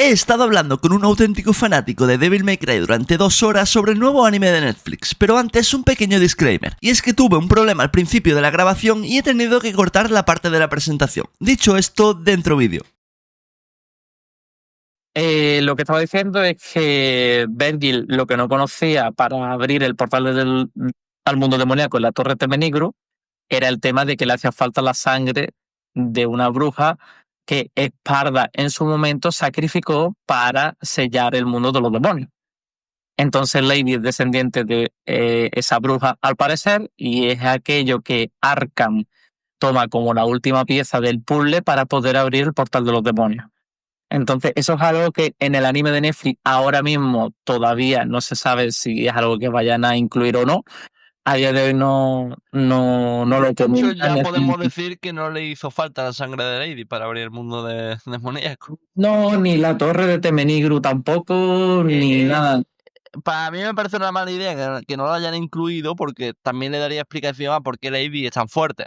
He estado hablando con un auténtico fanático de Devil May Cry durante 2 horas sobre el nuevo anime de Netflix, pero antes un pequeño disclaimer, y es que tuve un problema al principio de la grabación y he tenido que cortar la parte de la presentación. Dicho esto, dentro vídeo. Lo que estaba diciendo es que Vergil lo que no conocía para abrir el portal al mundo demoníaco en la Torre Temenigru era el tema de que le hacía falta la sangre de una bruja que Esparda en su momento sacrificó para sellar el mundo de los demonios. Entonces Lady es descendiente de esa bruja al parecer y es aquello que Arkham toma como la última pieza del puzzle para poder abrir el portal de los demonios. Entonces, eso es algo que en el anime de Netflix ahora mismo todavía no se sabe si es algo que vayan a incluir o no. A día de hoy no lo comentan. Ya podemos decir que no le hizo falta la sangre de Lady para abrir el mundo de demoníaco. No, ni la torre de Temenigru tampoco, ni nada. Para mí me parece una mala idea que no lo hayan incluido porque también le daría explicación a por qué Lady es tan fuerte.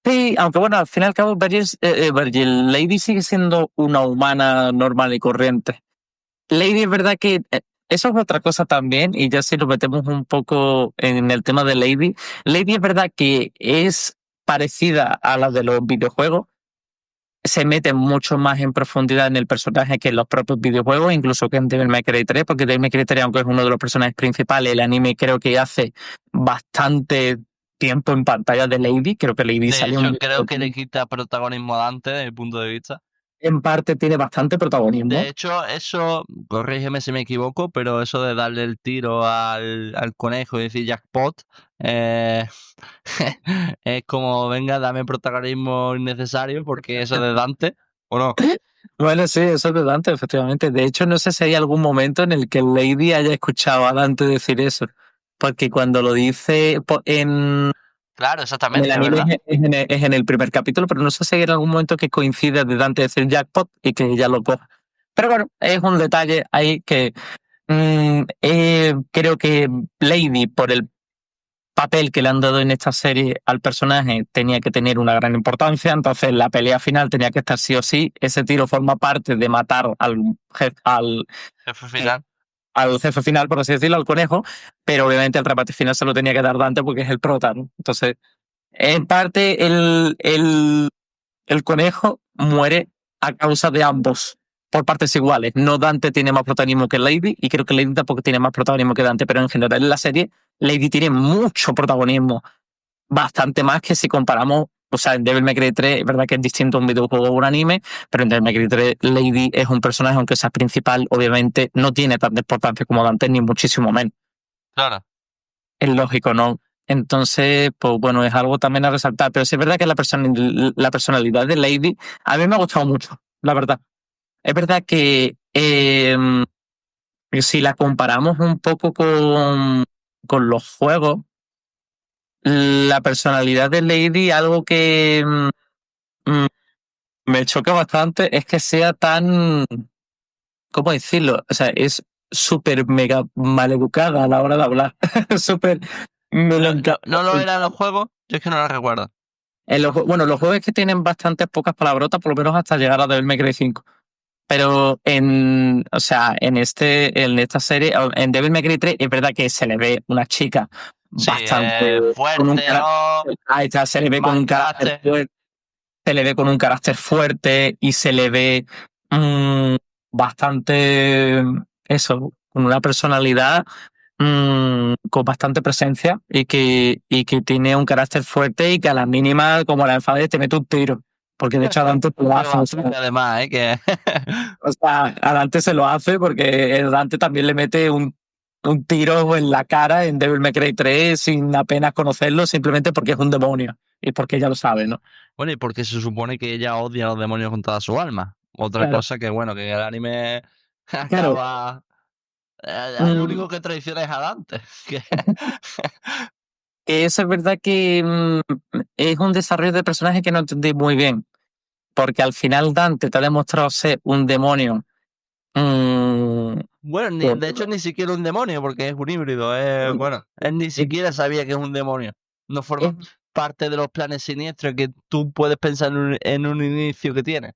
Sí, aunque bueno, al fin y al cabo Vergil, Lady sigue siendo una humana normal y corriente. Lady es verdad que eso es otra cosa también, y ya si nos metemos un poco en el tema de Lady es verdad que es parecida a la de los videojuegos, se mete mucho más en profundidad en el personaje que en los propios videojuegos, incluso que en Devil May Cry 3, porque Devil May Cry 3, aunque es uno de los personajes principales, el anime creo que hace bastante tiempo en pantalla de Lady. Creo que Lady salió. Yo creo que le quita protagonismo a Dante desde mi punto de vista. En parte tiene bastante protagonismo. De hecho, eso, corrígeme si me equivoco, pero eso de darle el tiro al conejo y decir jackpot, es como, venga, dame protagonismo innecesario porque eso de Dante, ¿o no? Bueno, sí, eso es de Dante, efectivamente. De hecho, no sé si hay algún momento en el que Lady haya escuchado a Dante decir eso, porque cuando lo dice en... Claro, exactamente. En el anime es en el primer capítulo, pero no sé si hay algún momento que coincide de Dante decir jackpot y que ella lo coja. Pero bueno, es un detalle ahí que creo que Lady, por el papel que le han dado en esta serie al personaje, tenía que tener una gran importancia. Entonces la pelea final tenía que estar sí o sí. Ese tiro forma parte de matar al jefe final. Al jefe final, por así decirlo, al conejo, pero obviamente el remate final se lo tenía que dar Dante porque es el prota, ¿no? Entonces, en parte, el conejo muere a causa de ambos, por partes iguales. No Dante tiene más protagonismo que Lady, y creo que Lady tampoco tiene más protagonismo que Dante, pero en general en la serie, Lady tiene mucho protagonismo, bastante más que si comparamos. O sea, en Devil May Cry 3 es verdad que es distinto a un videojuego o un anime, pero en Devil May Cry 3 Lady es un personaje, aunque sea principal, obviamente no tiene tanta importancia como Dante, ni muchísimo menos. Claro. Es lógico, ¿no? Entonces, pues bueno, es algo también a resaltar. Pero sí es verdad que la personalidad de Lady a mí me ha gustado mucho, la verdad. Es verdad que si la comparamos un poco con los juegos, la personalidad de Lady, algo que me choca bastante es que sea tan, ¿cómo decirlo? O sea, es súper mega maleducada a la hora de hablar. Súper melancólica. ¿No lo era en los juegos? Yo es que no lo recuerdo. Bueno, los juegos es que tienen bastantes pocas palabrotas, por lo menos hasta llegar a Devil May Cry 5. Pero en esta serie, en Devil May Cry 3, es verdad que se le ve una chica bastante fuerte, ahí está, se le ve con un carácter fuerte. Se le ve con un carácter fuerte y se le ve bastante, eso, con una personalidad con bastante presencia y que tiene un carácter fuerte y que a la mínima, como la enfades, te mete un tiro. Porque de hecho a Dante se lo hace. Además, que... O sea, a Dante se lo hace porque Dante también le mete un tiro en la cara en Devil May Cry 3 sin apenas conocerlo, simplemente porque es un demonio y porque ella lo sabe, ¿no? Bueno, y porque se supone que ella odia a los demonios con toda su alma. Otra cosa que, bueno, que el anime acaba... Lo único que traiciona es a Dante. Que eso es verdad que es un desarrollo de personaje que no entendí muy bien. Porque al final Dante te ha demostrado ser un demonio. Bueno, de hecho ni siquiera un demonio, porque es un híbrido. Bueno, él ni siquiera sabía que es un demonio. No forma parte de los planes siniestros que tú puedes pensar en un inicio que tiene.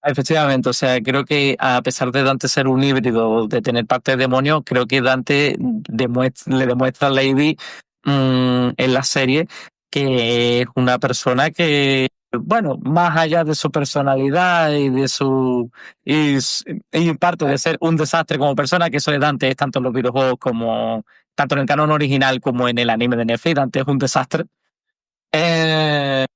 Efectivamente, o sea, creo que a pesar de Dante ser un híbrido, de tener parte de demonio, creo que Dante le demuestra a Lady en la serie que es una persona que, bueno, más allá de su personalidad y de su y parte de ser un desastre como persona, que eso de Dante es tanto en los videojuegos como tanto en el canon original como en el anime de Netflix, Dante es un desastre. Eh,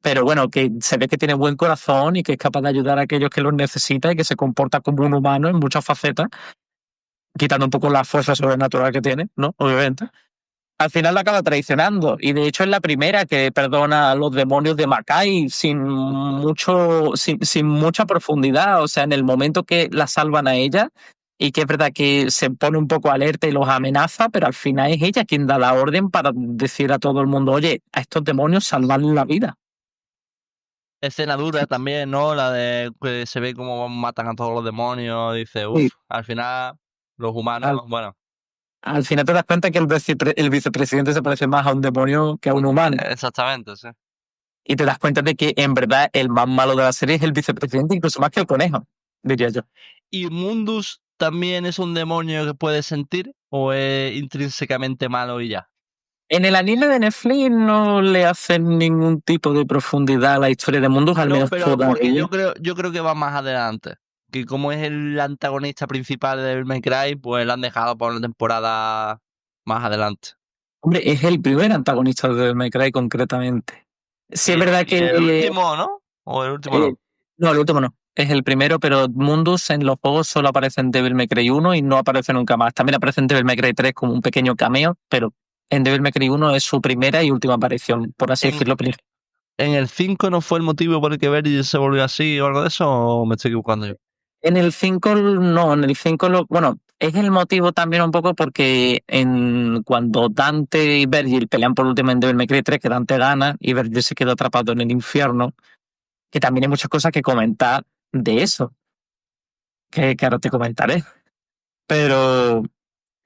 pero bueno, que se ve que tiene buen corazón y que es capaz de ayudar a aquellos que los necesitan y que se comporta como un humano en muchas facetas, quitando un poco la fuerza sobrenatural que tiene, ¿no? Obviamente. Al final la acaba traicionando y de hecho es la primera que perdona a los demonios de Makai sin mucha profundidad. O sea, en el momento que la salvan a ella y que es verdad que se pone un poco alerta y los amenaza, pero al final es ella quien da la orden para decir a todo el mundo, oye, a estos demonios salvarles la vida. Escena dura también, ¿no? La de que se ve cómo matan a todos los demonios. Dice, Sí. al final los humanos, Al, bueno, al final te das cuenta que el vicepresidente se parece más a un demonio que a un humano. exactamente, sí. Y te das cuenta de que en verdad el más malo de la serie es el vicepresidente, incluso más que el conejo, diría yo. ¿Y Mundus también es un demonio que puede sentir o es intrínsecamente malo y ya? En el anime de Netflix no le hacen ningún tipo de profundidad a la historia de Mundus, al No, menos pero porque todavía. yo creo que va más adelante. Que como es el antagonista principal de Devil May Cry, pues lo han dejado para una temporada más adelante. Hombre, es el primer antagonista de Devil May Cry concretamente. Sí, es verdad Y que... el último, ¿no? ¿O el último no? no, el último no. Es el primero, pero Mundus en los juegos solo aparece en Devil May Cry 1 y no aparece nunca más. También aparece en Devil May Cry 3 como un pequeño cameo, pero en Devil May Cry 1 es su primera y última aparición, por así En, decirlo. ¿En el 5 no fue el motivo por el que Vergil se volvió así o algo de eso? ¿O me estoy equivocando yo? En el 5 no, en el 5 bueno, es el motivo también un poco porque cuando Dante y Vergil pelean por último en Devil May Cry 3, que Dante gana y Vergil se queda atrapado en el infierno, que también hay muchas cosas que comentar de eso, que ahora te comentaré. Pero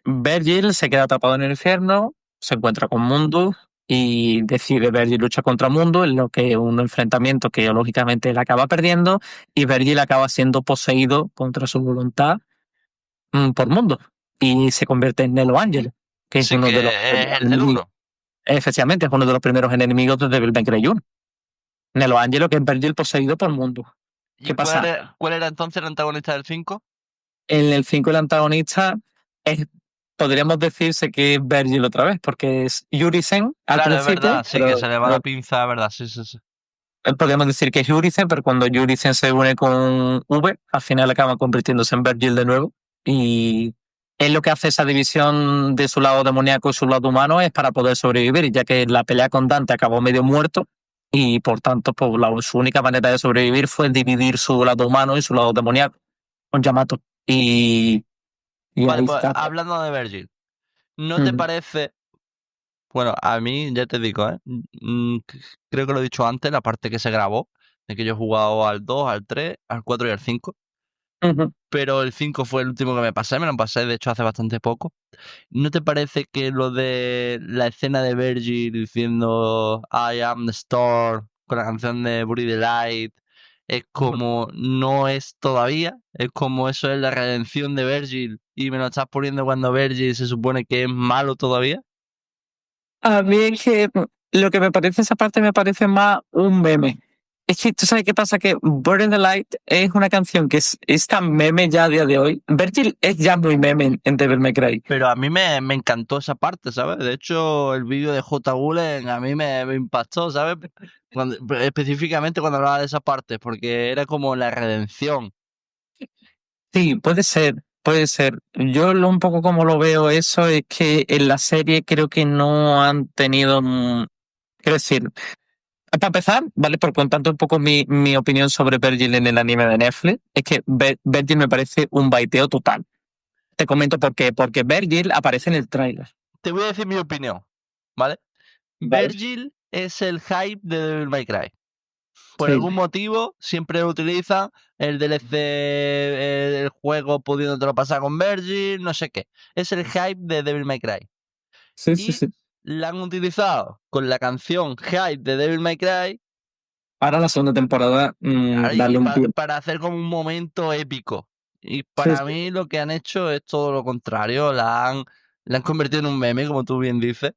Vergil se queda atrapado en el infierno, se encuentra con Mundus y decide Vergil luchar contra Mundus, en lo que es un enfrentamiento que lógicamente él acaba perdiendo y Vergil acaba siendo poseído contra su voluntad por Mundus y se convierte en Nelo Ángel, que es Sí uno que de los es el del 1. efectivamente es uno de los primeros enemigos de Devil May Cry 1. Nelo Ángel, que es Vergil poseído por Mundus. ¿Y ¿Qué pasa? cuál era entonces el antagonista del 5? En el 5 el antagonista podríamos decirse que es Vergil otra vez, porque es Yurisen al Claro, es principio, verdad, sí, que se le va la pinza, es verdad, sí, sí, sí. podríamos decir que es Yurisen, pero cuando Yurisen se une con V, al final acaba convirtiéndose en Vergil de nuevo. Y es lo que hace esa división de su lado demoníaco y su lado humano es para poder sobrevivir, ya que la pelea con Dante acabó medio muerto y por tanto pues, su única manera de sobrevivir fue dividir su lado humano y su lado demoníaco con Yamato. Y Vale, ahí pues está. hablando de Vergil, ¿no te parece? Bueno, a mí, ya te digo, creo que lo he dicho antes, la parte que se grabó, de que yo he jugado al 2, al 3, al 4 y al 5, Ujú. pero el 5 fue el último que me lo pasé de hecho hace bastante poco. ¿No te parece que lo de la escena de Virgil diciendo I am the storm con la canción de Buri the Light es como no es todavía? Es como eso es la redención de Virgil y me lo estás poniendo cuando Virgil se supone que es malo todavía. A mí es que lo que me parece esa parte me parece más un meme. Es que tú sabes qué pasa, que Burn in the Light es una canción que es tan meme ya a día de hoy. Virgil es ya muy meme en Devil May Cry. Pero a mí me encantó esa parte, ¿sabes? De hecho, el vídeo de J. Gulen a mí me impactó, ¿sabes? Específicamente cuando hablaba de esa parte, porque era como la redención. Sí, puede ser, puede ser. Yo un poco como lo veo eso es que en la serie creo que no han tenido, quiero decir, para empezar, ¿vale? Por contarte un poco mi opinión sobre Virgil en el anime de Netflix, es que Virgil me parece un baiteo total. Te comento por qué. Porque Virgil aparece en el tráiler. Te voy a decir mi opinión, ¿vale? Vale. Virgil es el hype de Devil May Cry. Por Sí. algún motivo, siempre utiliza el DLC, el juego pudiéndotelo pasar con Virgil, no sé qué. Es el hype de Devil May Cry. Sí, sí, Y sí. la han utilizado con la canción Hype de Devil May Cry para la segunda temporada Claro, darle un pie. para hacer como un momento épico. Y Sí, para sí. mí lo que han hecho es todo lo contrario. La han convertido en un meme, como tú bien dices.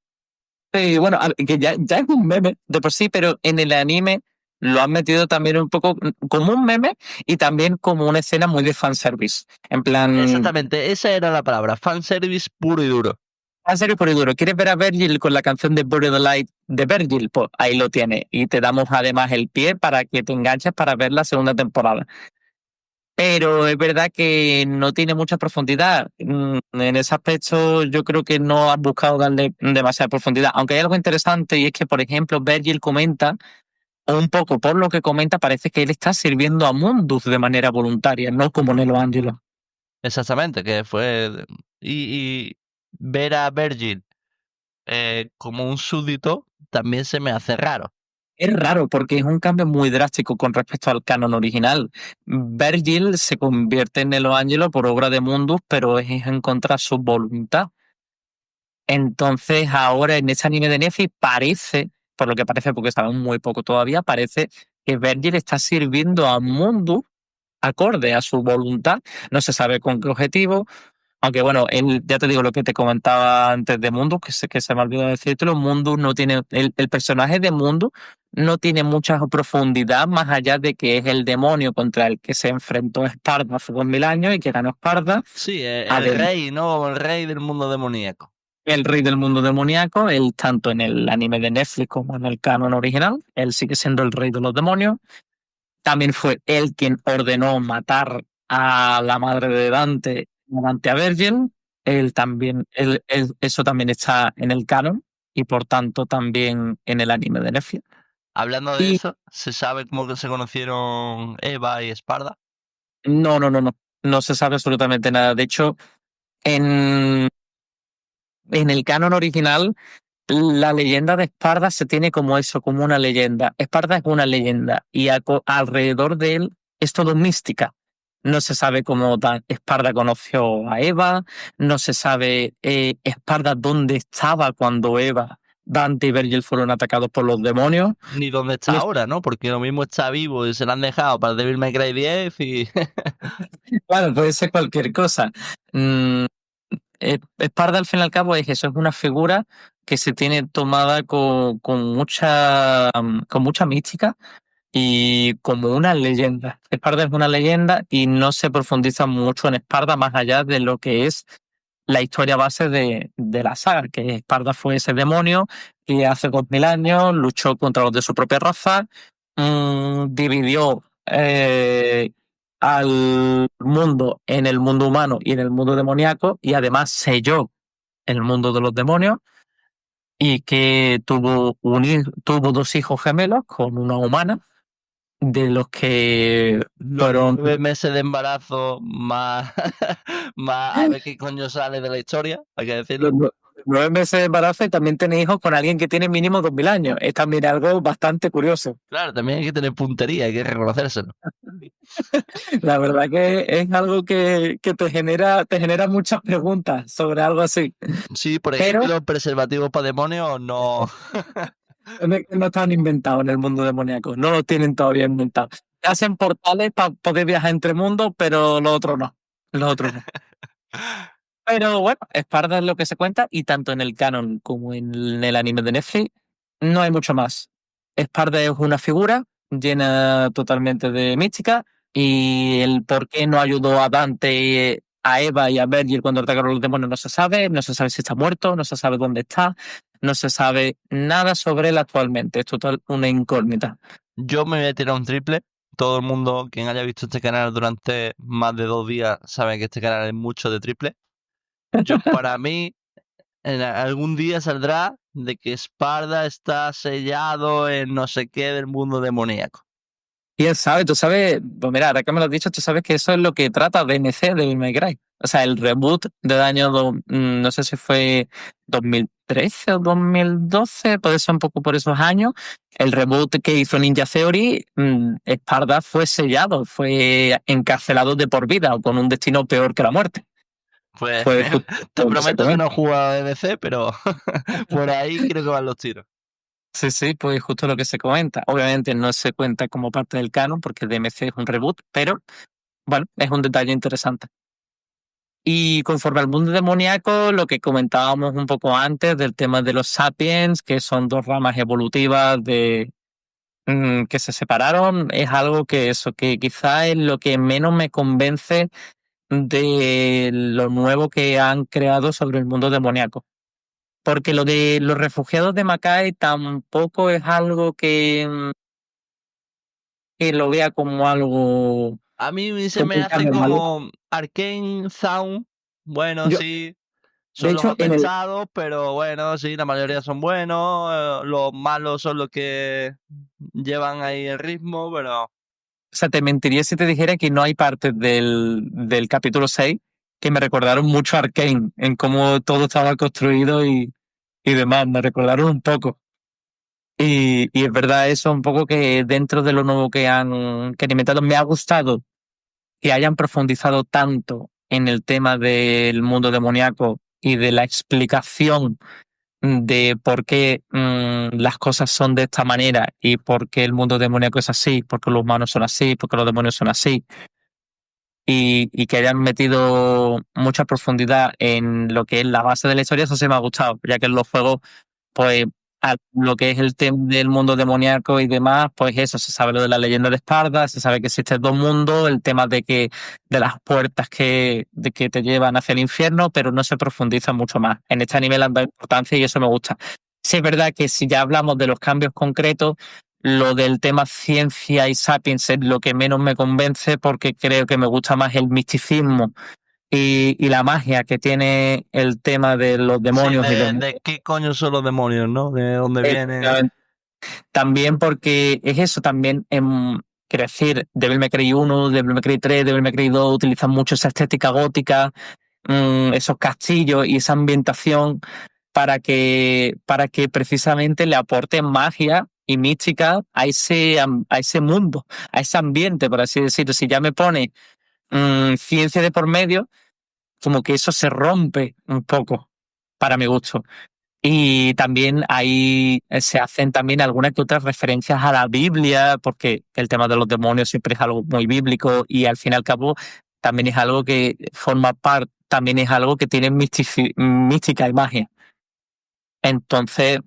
Sí, bueno, que ya es un meme de por sí, pero en el anime lo han metido también un poco como un meme y también como una escena muy de fanservice. En plan, Exactamente, esa era la palabra. Fanservice puro y duro. fanservice puro y duro. ¿Quieres ver a Virgil con la canción de Buried Alive de Virgil? Pues ahí lo tienes. Y te damos además el pie para que te enganches para ver la segunda temporada. Pero es verdad que no tiene mucha profundidad. En ese aspecto yo creo que no han buscado darle demasiada profundidad. Aunque hay algo interesante y es que, por ejemplo, Virgil comenta, o un poco por lo que comenta, parece que él está sirviendo a Mundus de manera voluntaria, no como Nelo Angelo. Exactamente, que fue. Y ver a Virgil como un súbdito también se me hace raro. Es raro porque es un cambio muy drástico con respecto al canon original. Virgil se convierte en Nelo Angelo por obra de Mundus, pero es en contra de su voluntad. Entonces, ahora en ese anime de Netflix parece, por lo que parece, porque sabemos muy poco todavía, parece que Virgil está sirviendo a Mundus acorde a su voluntad. No se sabe con qué objetivo. Aunque bueno, ya te digo lo que te comentaba antes de Mundus, que se me olvidó decírtelo. Mundus no tiene, el personaje de Mundus no tiene mucha profundidad más allá de que es el demonio contra el que se enfrentó Esparda hace 2000 años y que ganó Esparda. Sí, el Además, rey, ¿no? El rey del mundo demoníaco. el rey del mundo demoníaco, él tanto en el anime de Netflix como en el canon original, él sigue siendo el rey de los demonios. También fue él quien ordenó matar a la madre de Dante a Virgil. Él también, eso también está en el canon y por tanto también en el anime de Netflix. Hablando de Y eso, ¿se sabe cómo que se conocieron Eva y Esparda? no se sabe absolutamente nada. De hecho, en, en el canon original, la leyenda de Esparda se tiene como eso, como una leyenda. Esparda es una leyenda y alrededor de él es todo mística. No se sabe cómo Esparda conoció a Eva, no se sabe Esparda dónde estaba cuando Eva, Dante y Virgil fueron atacados por los demonios. Ni dónde está No- ahora, ¿no? Porque lo mismo está vivo y se lo han dejado para Devil May Cry 10 y... Claro, puede ser cualquier cosa. Mm, Esparda al fin y al cabo es eso, es una figura que se tiene tomada con mucha mística y como una leyenda. Esparda es una leyenda y no se profundiza mucho en Esparda más allá de lo que es la historia base de la saga, que Esparda fue ese demonio que hace 2000 años luchó contra los de su propia raza, dividió al mundo en el mundo humano y en el mundo demoníaco y además selló el mundo de los demonios y que tuvo 2 hijos gemelos con una humana de los que Los fueron 9 meses de embarazo más... más a ver qué coño sale de la historia, hay que decirlo. los 9 meses de embarazo y también tiene hijos con alguien que tiene mínimo 2000 años. Es también algo bastante curioso. Claro, también hay que tener puntería, hay que reconocérselo. La verdad que es algo que te genera muchas preguntas sobre algo así. Sí, por Pero ejemplo, preservativos para demonios no... no están inventados en el mundo demoníaco. No los tienen todavía inventados. Hacen portales para poder viajar entre mundos, pero los otros no. Los otros no. Pero bueno, Esparta es lo que se cuenta y tanto en el canon como en el anime de Netflix no hay mucho más. Esparta es una figura llena totalmente de mística y el por qué no ayudó a Dante, a Eva y a Virgil cuando atacaron los demonios no se sabe si está muerto, no se sabe dónde está, no se sabe nada sobre él actualmente, es total una incógnita. Yo me voy a tirar un triple. Todo el mundo, quien haya visto este canal durante más de 2 días, sabe que este canal es mucho de triple. Para mí, en algún día saldrá de que Esparda está sellado en no sé qué del mundo demoníaco. ¿Quién sabe? Tú sabes, pues mira, ahora que me lo has dicho, tú sabes que eso es lo que trata DMC, Devil May Cry. O sea, el reboot del año, no sé si fue 2013 o 2012, puede ser un poco por esos años. El reboot que hizo Ninja Theory, Esparda fue sellado, fue encarcelado de por vida o con un destino peor que la muerte. Pues Fue justo te lo que se prometo que comenta. no he jugado a DBC, pero por ahí creo que van los tiros. Sí, pues justo lo que se comenta. Obviamente no se cuenta como parte del canon porque DMC es un reboot, pero bueno, es un detalle interesante. Y conforme al mundo demoníaco, lo que comentábamos un poco antes del tema de los sapiens, que son dos ramas evolutivas que se separaron, es algo que quizá es lo que menos me convence de lo nuevo que han creado sobre el mundo demoníaco. Porque lo de los refugiados de Mackay tampoco es algo que lo vea como algo A mí se como me un hace cambio malo. como Arcane Sound. Bueno, Yo, sí, de son los hecho, más pechados, pero bueno, sí, la mayoría son buenos. Los malos son los que llevan ahí el ritmo, pero o sea, te mentiría si te dijera que no hay partes del capítulo 6 que me recordaron mucho a Arcane, en cómo todo estaba construido y demás, me recordaron un poco. Y es verdad eso, un poco que dentro de lo nuevo que han inventado, me ha gustado que hayan profundizado tanto en el tema del mundo demoníaco y de la explicación de por qué las cosas son de esta manera y por qué el mundo demoníaco es así, por qué los humanos son así, por qué los demonios son así, y que hayan metido mucha profundidad en lo que es la base de la historia, eso sí me ha gustado, ya que en los juegos pues lo que es el tema del mundo demoníaco y demás, pues eso, se sabe lo de la leyenda de Esparta, se sabe que existen dos mundos, el tema de las puertas de que te llevan hacia el infierno, pero no se profundiza mucho más. En este nivel han dado importancia y eso me gusta. Sí es verdad que si ya hablamos de los cambios concretos, lo del tema ciencia y sapiens es lo que menos me convence porque creo que me gusta más el misticismo y la magia que tiene el tema de los sí, demonios y demás. de qué coño son los demonios, ¿no? De dónde vienen. También porque es eso, también, quiero decir, Devil May Cry 1, Devil May Cry 3, Devil May Cry 2 utilizan mucho esa estética gótica, esos castillos y esa ambientación para que precisamente le aporten magia y mística a ese mundo, a ese ambiente, por así decirlo. Si ya me pone ciencia de por medio, como que eso se rompe un poco, para mi gusto. Y también ahí se hacen también algunas que otras referencias a la Biblia, porque el tema de los demonios siempre es algo muy bíblico y al fin y al cabo también es algo que forma parte, también es algo que tiene mística y magia. Entonces,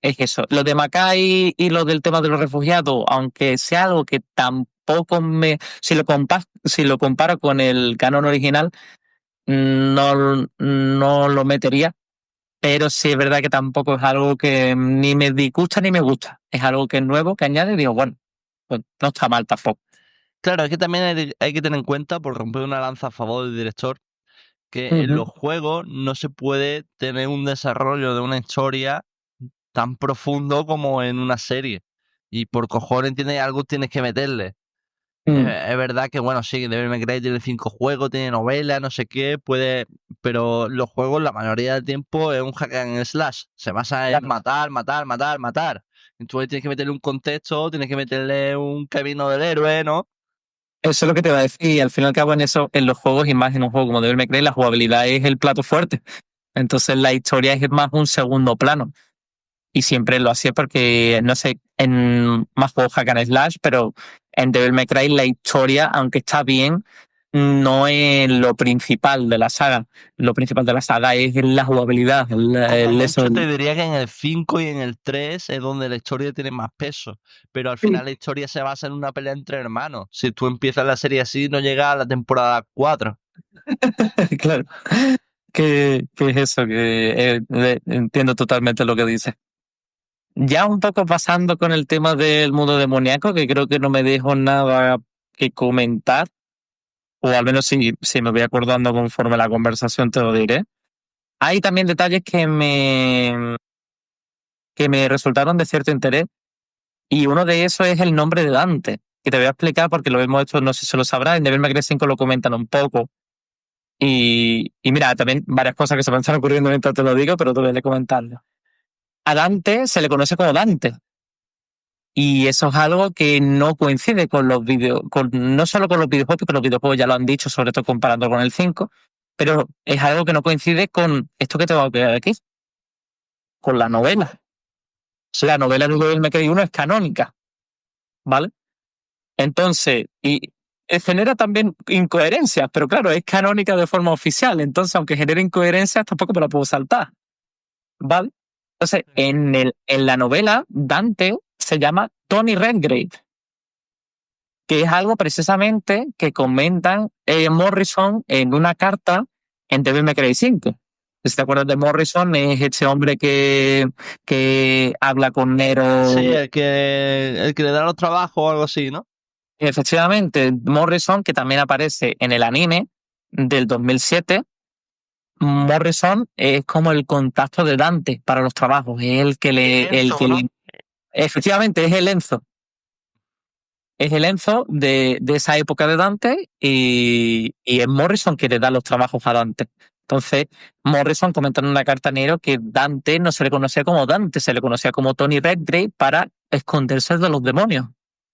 es eso. Lo de Mackay y lo del tema de los refugiados, aunque sea algo que tampoco si lo comparo con el canon original, no lo metería, pero sí es verdad que tampoco es algo que ni me disgusta ni me gusta. Es algo que es nuevo, que añade y digo, bueno, pues no está mal tampoco. Claro, es que también hay que tener en cuenta, por romper una lanza a favor del director, que en Ujú. los juegos no se puede tener un desarrollo de una historia tan profundo como en una serie. Y por cojones algo tienes que meterle. Mm. Es verdad que, bueno, sí, Devil May Cry tiene 5 juegos, tiene novela, no sé qué, pero los juegos la mayoría del tiempo es un hack and slash. Se basa en Claro. matar, matar, matar, matar. Entonces tienes que meterle un contexto, tienes que meterle un camino del héroe, ¿no? Eso es lo que te va a decir. Y al fin y al cabo, en eso, en los juegos y más en un juego como Devil May Cry, la jugabilidad es el plato fuerte. Entonces la historia es más un segundo plano. Y siempre lo hacía porque, no sé, en más juegos hack and slash, pero en Devil May Cry la historia, aunque está bien, no es lo principal de la saga. Lo principal de la saga es la jugabilidad, Como eso. mucho te diría que en el 5 y en el 3 es donde la historia tiene más peso. Pero al final la historia se basa en una pelea entre hermanos. Si tú empiezas la serie así, no llega a la temporada 4. Claro, que es eso, entiendo totalmente lo que dices. Ya un poco pasando con el tema del mundo demoníaco, que creo que no me dejo nada que comentar, o al menos si me voy acordando conforme la conversación te lo diré. Hay también detalles que me resultaron de cierto interés, y uno de esos es el nombre de Dante, que te voy a explicar porque lo hemos hecho, no sé si lo sabrás, en Devil May Cry 5 lo comentan un poco. Y mira, también varias cosas que se me están ocurriendo mientras te lo digo, pero te voy a comentarlo. A Dante se le conoce como Dante. Y eso es algo que no coincide con los no solo con los videojuegos, que los videojuegos ya lo han dicho, sobre todo comparando con el 5, pero es algo que no coincide con esto que te va a quedar aquí, con la novela. La novela de Devil May Cry 1 es canónica, ¿vale? Entonces, y genera también incoherencias, pero claro, es canónica de forma oficial, entonces aunque genere incoherencias, tampoco me la puedo saltar, ¿vale? Entonces, en la novela, Dante se llama Tony Redgrave, que es algo precisamente que comentan Morrison en una carta en Devil May Cry 5. Si te acuerdas de Morrison, es este hombre que habla con Nero. Sí, el que le da los trabajos o algo así, ¿no? Efectivamente, Morrison, que también aparece en el anime del 2007. Morrison es como el contacto de Dante para los trabajos, es el que efectivamente, es el Enzo. Es el Enzo de esa época de Dante y es Morrison que le da los trabajos a Dante. Entonces, Morrison comenta en una carta a Nero que Dante no se le conocía como Dante, se le conocía como Tony Redgrave para esconderse de los demonios,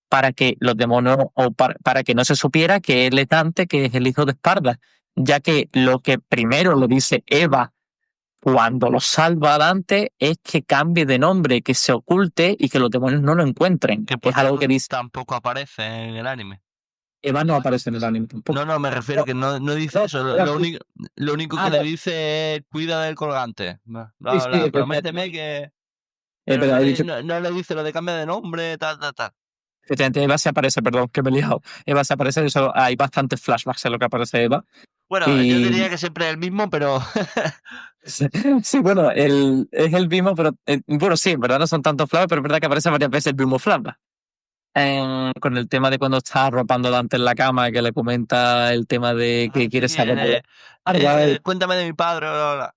para que los demonios, o para que no se supiera que él es Dante, que es el hijo de Esparda, ya que lo que primero le dice Eva cuando lo salva a Dante es que cambie de nombre, que se oculte y que los demonios no lo encuentren. Que Es algo que dice. tampoco aparece en el anime. Eva no aparece en el anime tampoco. No, me refiero que no dice eso. Lo único que le dice es cuida del colgante. Sí, prométeme que... Pero no le dice lo de cambio de nombre, tal. Efectivamente, Eva se aparece, perdón, que me he liado. Eva se aparece, eso, hay bastantes flashbacks en lo que aparece Eva. Bueno, yo diría que siempre es el mismo, pero... Sí, bueno, es el mismo, pero... bueno, sí, en verdad no son tantos flashbacks, pero es verdad que aparece varias veces el mismo flashback. Con el tema de cuando está arropando a Dante en la cama, que le comenta el tema de que quiere saber... cuéntame de mi padre, bla, bla.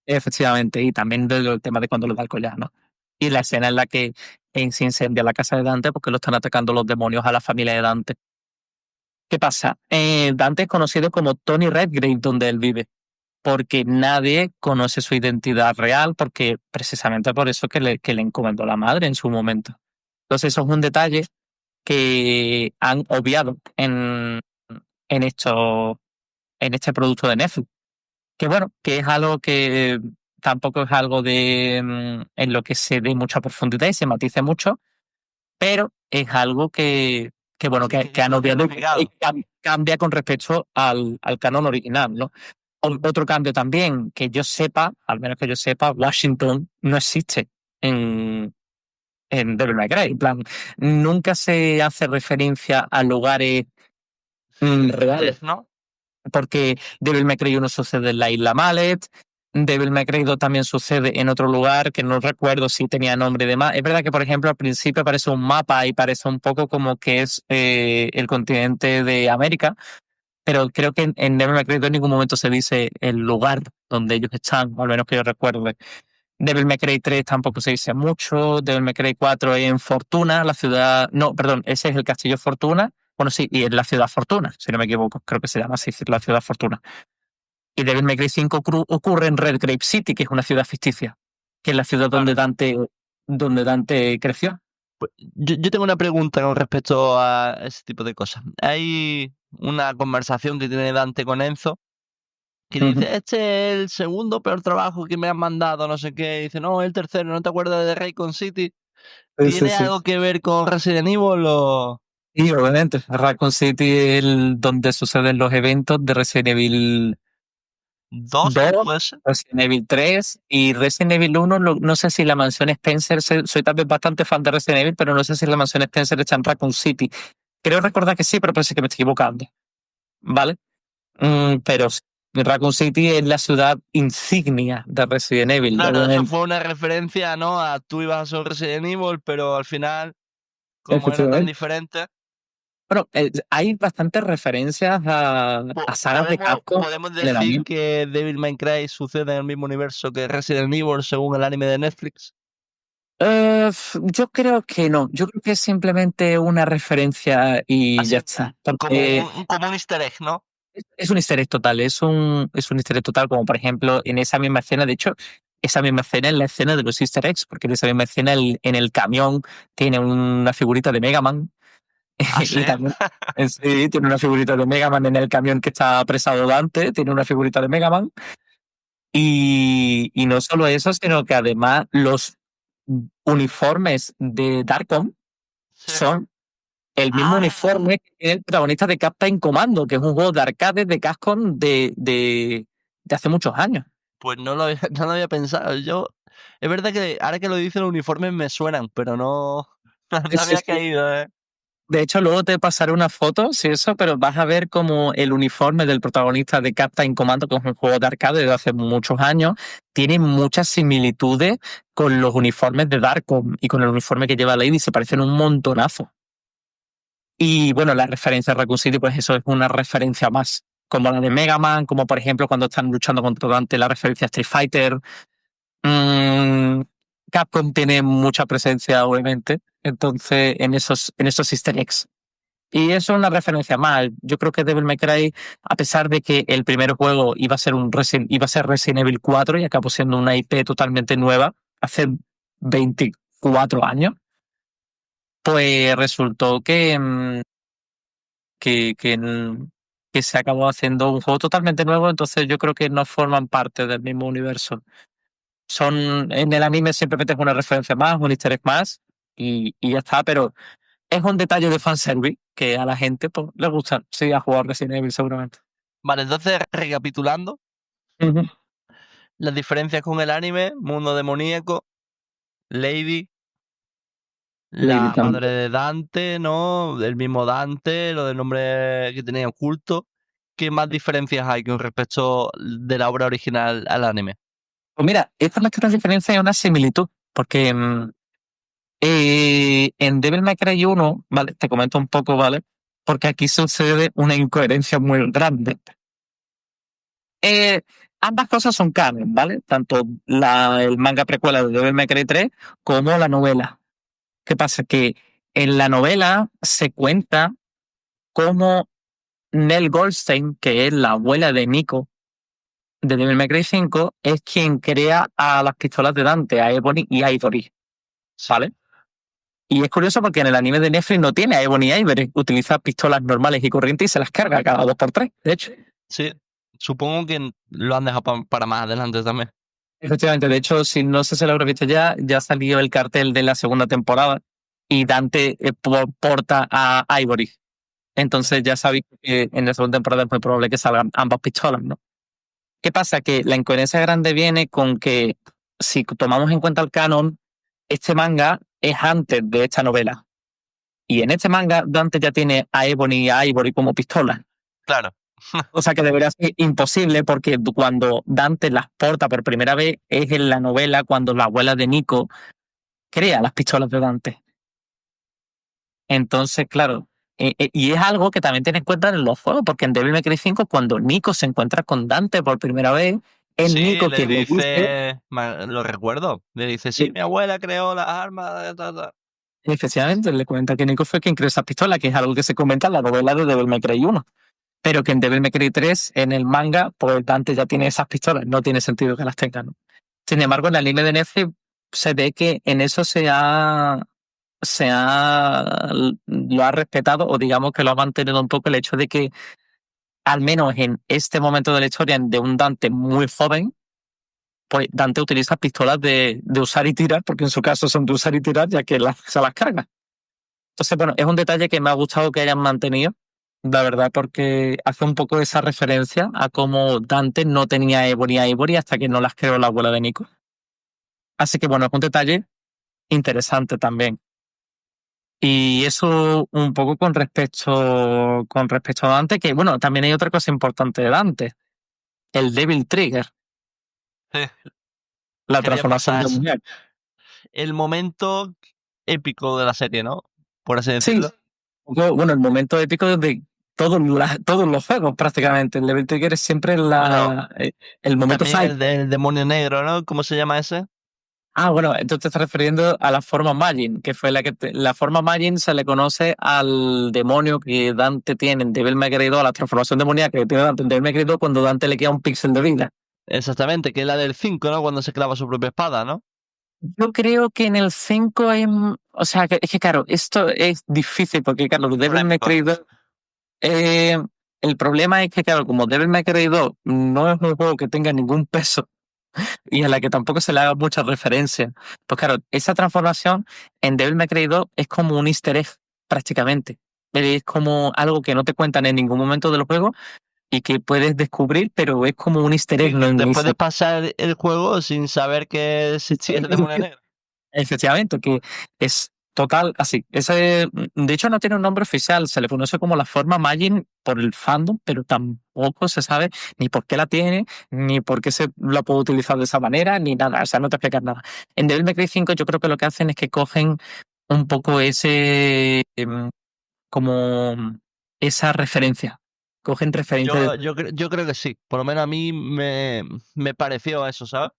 Efectivamente, y también el tema de cuando le da el collar, ¿no? Y la escena en la que se incendia la casa de Dante porque lo están atacando los demonios a la familia de Dante. ¿Qué pasa? Dante es conocido como Tony Redgrave donde él vive, porque nadie conoce su identidad real, porque precisamente por eso que le encomendó la madre en su momento. Entonces eso es un detalle que han obviado en este producto de Netflix. Que bueno, que es algo que tampoco es algo en lo que se dé mucha profundidad y se matice mucho, pero es algo que bueno, que han obviado y cambia con respecto al canon original, ¿no? Otro cambio también, que yo sepa, al menos que yo sepa, Washington no existe en Devil May Cry. En plan, nunca se hace referencia a lugares reales, ¿no? Porque Devil May Cry 1 sucede en la isla Mallet, Devil May Cry 2 también sucede en otro lugar que no recuerdo si tenía nombre de más. Es verdad que, por ejemplo, al principio aparece un mapa y parece un poco como que es el continente de América, pero creo que en Devil May Cry 2 en ningún momento se dice el lugar donde ellos están, o al menos que yo recuerde. Devil May Cry 3 tampoco se dice mucho, Devil May Cry 4 es en Fortuna, la ciudad... No, perdón, ese es el Castillo Fortuna. Bueno, sí, y es la ciudad Fortuna, si no me equivoco, creo que se llama así, la ciudad Fortuna. Y Devil May Cry 5 ocurre en Redgrave City, que es una ciudad ficticia, que es la ciudad donde Dante creció. Pues, yo tengo una pregunta con respecto a ese tipo de cosas. Hay una conversación que tiene Dante con Enzo, que dice, este es el segundo peor trabajo que me han mandado, no sé qué. Y dice, no, el tercero, ¿no te acuerdas de Raycon City? ¿Tiene algo que ver con Resident Evil o...? Sí, obviamente. Raccoon City es donde suceden los eventos de Resident Evil 2, Resident Evil 3 y Resident Evil 1. No sé si la mansión Spencer, soy también bastante fan de Resident Evil, pero no sé si la mansión Spencer está en Raccoon City. Creo recordar que sí, pero parece que me estoy equivocando. ¿Vale? Pero Raccoon City es la ciudad insignia de Resident Evil. Claro, eso fue una referencia, ¿no? A tú ibas a ser Resident Evil, pero al final, como era tan diferente... Bueno, hay bastantes referencias a sagas de Capcom. ¿Podemos decir que Devil May Cry sucede en el mismo universo que Resident Evil según el anime de Netflix? Yo creo que no. Yo creo que es simplemente una referencia y ya está. Como un easter egg, ¿no? Es un easter egg total. Es un easter egg total, como por ejemplo en esa misma escena. De hecho, esa misma escena es la escena de los easter eggs, porque en esa misma escena en el camión tiene una figurita de Mega Man. ¿Ah, sí? Y también, sí, tiene una figurita de Mega Man en el camión que está apresado Dante, tiene una figurita de Mega Man. Y no solo eso, sino que además los uniformes de Darkon Sí. son el mismo Ah. uniforme que tiene el protagonista de Captain Commando, que es un juego de arcade de Capcom de hace muchos años. Pues no lo había, no lo había pensado. Yo, es verdad que ahora que lo dicen los uniformes me suenan, pero no, no Sí, había sí. caído, ¿eh? De hecho, luego te pasaré una foto, sí, eso, pero vas a ver como el uniforme del protagonista de Captain Commando, que es un juego de arcade de hace muchos años, tiene muchas similitudes con los uniformes de Darkon y con el uniforme que lleva Lady, se parecen un montonazo. Y bueno, la referencia a Raccoon City, pues eso es una referencia más, como la de Mega Man, como por ejemplo cuando están luchando contra Dante, la referencia a Street Fighter. Capcom tiene mucha presencia, obviamente, entonces en esos easter eggs. Y eso es una referencia más. Yo creo que Devil May Cry, a pesar de que el primer juego iba a ser Resident Evil 4 y acabó siendo una IP totalmente nueva hace 24 años, pues resultó que se acabó haciendo un juego totalmente nuevo, entonces yo creo que no forman parte del mismo universo. En el anime simplemente es una referencia más, un easter egg más, y ya está, pero es un detalle de fanservice que a la gente pues, le gusta. Sí, a jugar Resident Evil seguramente. Vale, entonces recapitulando, Ujú. las diferencias con el anime, mundo demoníaco, Lady, Lady la también. madre de Dante, ¿no? El mismo Dante, lo del nombre que tenía oculto. ¿Qué más diferencias hay con respecto de la obra original al anime? Pues mira, esta más que una diferencia es una similitud, porque en Devil May Cry 1, ¿vale? Te comento un poco, ¿vale? Porque aquí sucede una incoherencia muy grande. Ambas cosas son canon, ¿vale? Tanto el manga precuela de Devil May Cry 3 como la novela. ¿Qué pasa? Que en la novela se cuenta cómo Nell Goldstein, que es la abuela de Nico de Devil May Cry 5, es quien crea a las pistolas de Dante, a Ebony y Ivory, ¿vale? Y es curioso porque en el anime de Netflix no tiene a Ebony y Ivory, utiliza pistolas normales y corrientes y se las carga cada 2x3, de hecho. Sí, supongo que lo han dejado para más adelante también. Efectivamente, de hecho, si no sé si lo habrás visto ya salió el cartel de la segunda temporada y Dante porta a Ivory. Entonces ya sabéis que en la segunda temporada es muy probable que salgan ambas pistolas, ¿no? ¿Qué pasa? Que la incoherencia grande viene con que si tomamos en cuenta el canon, este manga es antes de esta novela. Y en este manga Dante ya tiene a Ebony y a Ivory como pistolas. Claro. O sea que debería ser imposible porque cuando Dante las porta por primera vez es en la novela cuando la abuela de Nico crea las pistolas de Dante. Entonces, claro, y es algo que también tiene en cuenta en los juegos, porque en Devil May Cry 5 cuando Nico se encuentra con Dante por primera vez, es Sí, Nico le quien le dice, dice, lo recuerdo, le dice, sí, mi abuela creó las armas, efectivamente, le cuenta que Nico fue quien creó esa pistola, que es algo que se comenta en la novela de Devil May Cry 1. Pero que en Devil May Cry 3, en el manga, pues Dante ya tiene esas pistolas, no tiene sentido que las tenga, ¿no? Sin embargo, en el anime de Netflix se ve que en eso lo ha respetado, o digamos que lo ha mantenido un poco el hecho de que, al menos en este momento de la historia de un Dante muy joven, pues Dante utiliza pistolas de usar y tirar, porque en su caso son de usar y tirar, ya que se las carga. Entonces, bueno, es un detalle que me ha gustado que hayan mantenido, la verdad, porque hace un poco esa referencia a cómo Dante no tenía Ebony a Ivory hasta que no las creó la abuela de Nico. Así que bueno, es un detalle interesante también. Y eso un poco con respecto a Dante, que bueno, también hay otra cosa importante de Dante, el Devil Trigger, Sí. la Quería transformación pasar demoníaca. el momento épico de la serie, ¿no? Por así Sí, decirlo. bueno, el momento épico de todos los juegos prácticamente. El Devil Trigger es siempre Bueno, el momento también fight. el del demonio negro, ¿no? ¿Cómo se llama ese? Ah, bueno, entonces te estás refiriendo a la forma Majin, que fue la forma Majin se le conoce al demonio que Dante tiene en Devil May Cry 2, a la transformación demoníaca que tiene Dante en Devil May Cry 2 cuando Dante le queda un píxel de vida. Exactamente, que es la del 5, ¿no? Cuando se clava su propia espada, ¿no? Yo creo que en el 5 hay, o sea, es que claro, esto es difícil porque claro, Devil May Cry 2, el problema es que claro, como Devil May Cry 2 no es un juego que tenga ningún peso y a la que tampoco se le haga mucha referencia. Pues claro, esa transformación en Devil May Cry 2 es como un easter egg, prácticamente. Es como algo que no te cuentan en ningún momento del juego y que puedes descubrir, pero es como un easter egg. No Te puedes pasar el juego sin saber que existía el demonio negro. Efectivamente, que es total así. Ese, de hecho, no tiene un nombre oficial, se le conoce como la forma Majin por el fandom, pero tampoco se sabe ni por qué la tiene, ni por qué se la puede utilizar de esa manera, ni nada. O sea, no te explican nada. En Devil May Cry 5 yo creo que lo que hacen es que cogen un poco ese como esa referencia. Cogen referencia Yo creo que sí. Por lo menos a mí me pareció eso, ¿sabes?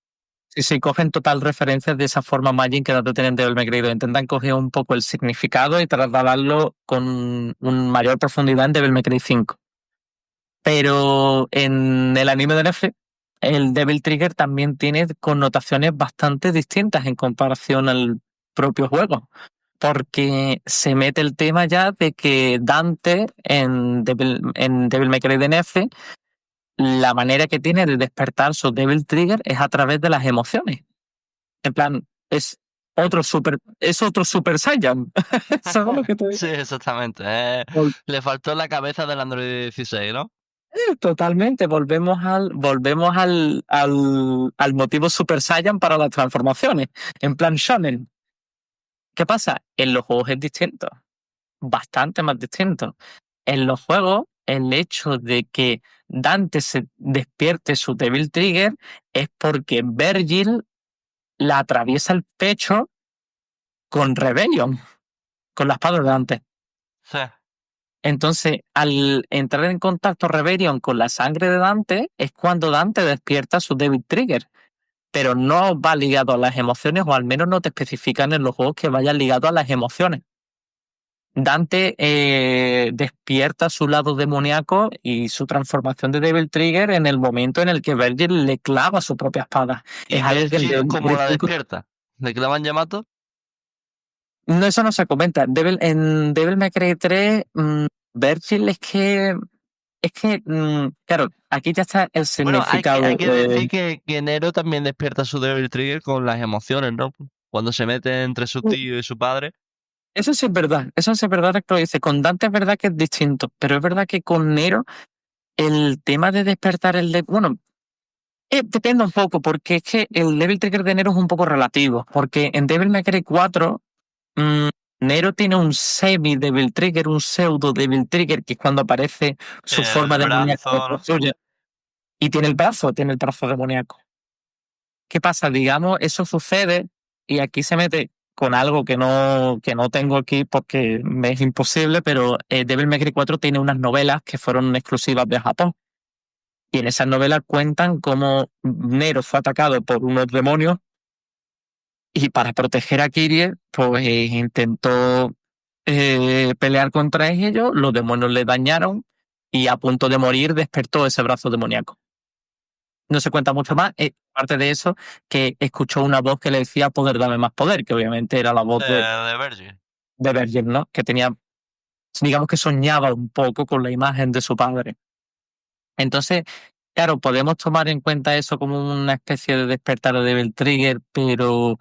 Sí, cogen total referencias de esa forma Majin que no te tienen Devil May Cry 2. Intentan coger un poco el significado y trasladarlo con una mayor profundidad en Devil May Cry 5. Pero en el anime de Netflix, el Devil Trigger también tiene connotaciones bastante distintas en comparación al propio juego. Porque se mete el tema ya de que Dante en Devil May Cry de Netflix, la manera que tiene de despertar su Devil Trigger es a través de las emociones. En plan, es otro Super Saiyan. ¿Sabes lo que te digo? Sí, exactamente. Le faltó la cabeza del Android 16, ¿no? Totalmente. Volvemos al motivo Super Saiyan para las transformaciones. En plan shonen. ¿Qué pasa? En los juegos es distinto. Bastante más distinto. En los juegos, el hecho de que Dante se despierte su Devil Trigger es porque Virgil la atraviesa el pecho con Rebellion, con la espada de Dante. Sí. Entonces, al entrar en contacto Rebellion con la sangre de Dante, es cuando Dante despierta su Devil Trigger. Pero no va ligado a las emociones, o al menos no te especifican en los juegos que vaya ligado a las emociones. Dante despierta su lado demoníaco y su transformación de Devil Trigger en el momento en el que Virgil le clava su propia espada. ¿Y Es algo que cómo la despierta? ¿Le clavan Yamato? No, eso no se comenta. En Devil May Cry 3, Virgil claro, aquí ya está el significado. Bueno, hay que decir que Nero también despierta su Devil Trigger con las emociones, ¿no? Cuando se mete entre su tío y su padre. Eso sí es verdad que lo dice. Con Dante es verdad que es distinto, pero es verdad que con Nero el tema de despertar depende un poco, porque es que el Devil Trigger de Nero es un poco relativo, porque en Devil May Cry 4 Nero tiene un semi-Devil Trigger, un pseudo-Devil Trigger, que es cuando aparece su forma demoníaca suya. Y tiene el brazo demoníaco. ¿Qué pasa? Digamos, eso sucede y aquí se mete con algo que no tengo aquí porque me es imposible, pero Devil May Cry 4 tiene unas novelas que fueron exclusivas de Japón. Y en esas novelas cuentan cómo Nero fue atacado por unos demonios y para proteger a Kyrie, pues intentó pelear contra ellos, los demonios le dañaron y a punto de morir despertó ese brazo demoníaco. No se cuenta mucho más, aparte de eso, que escuchó una voz que le decía poder, dame más poder, que obviamente era la voz de Virgil, ¿no? Que tenía, digamos que soñaba un poco con la imagen de su padre. Entonces, claro, podemos tomar en cuenta eso como una especie de despertar de Devil Trigger, pero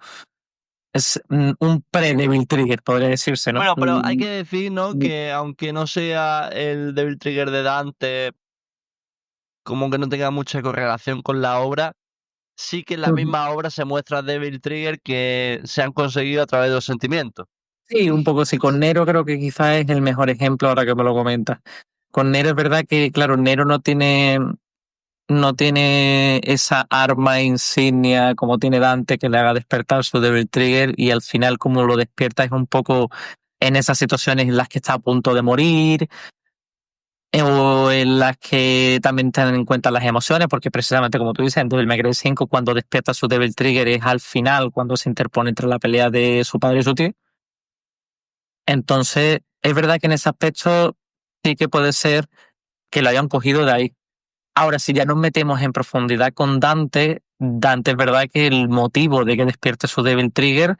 es un pre-Devil Trigger, podría decirse, ¿no? Bueno, pero hay que decir, ¿no? Que aunque no sea el Devil Trigger de Dante, como que no tenga mucha correlación con la obra, sí que en la misma obra se muestra Devil Trigger que se han conseguido a través de los sentimientos. Sí, un poco sí. Con Nero creo que quizás es el mejor ejemplo ahora que me lo comentas. Con Nero es verdad que, claro, Nero no tiene esa arma insignia como tiene Dante que le haga despertar su Devil Trigger y al final como lo despierta es un poco en esas situaciones en las que está a punto de morir o en las que también tienen en cuenta las emociones, porque precisamente como tú dices, en Devil May Cry 5 cuando despierta su Devil Trigger es al final cuando se interpone entre la pelea de su padre y su tío. Entonces, es verdad que en ese aspecto sí que puede ser que lo hayan cogido de ahí. Ahora, si ya nos metemos en profundidad con Dante es verdad que el motivo de que despierte su Devil Trigger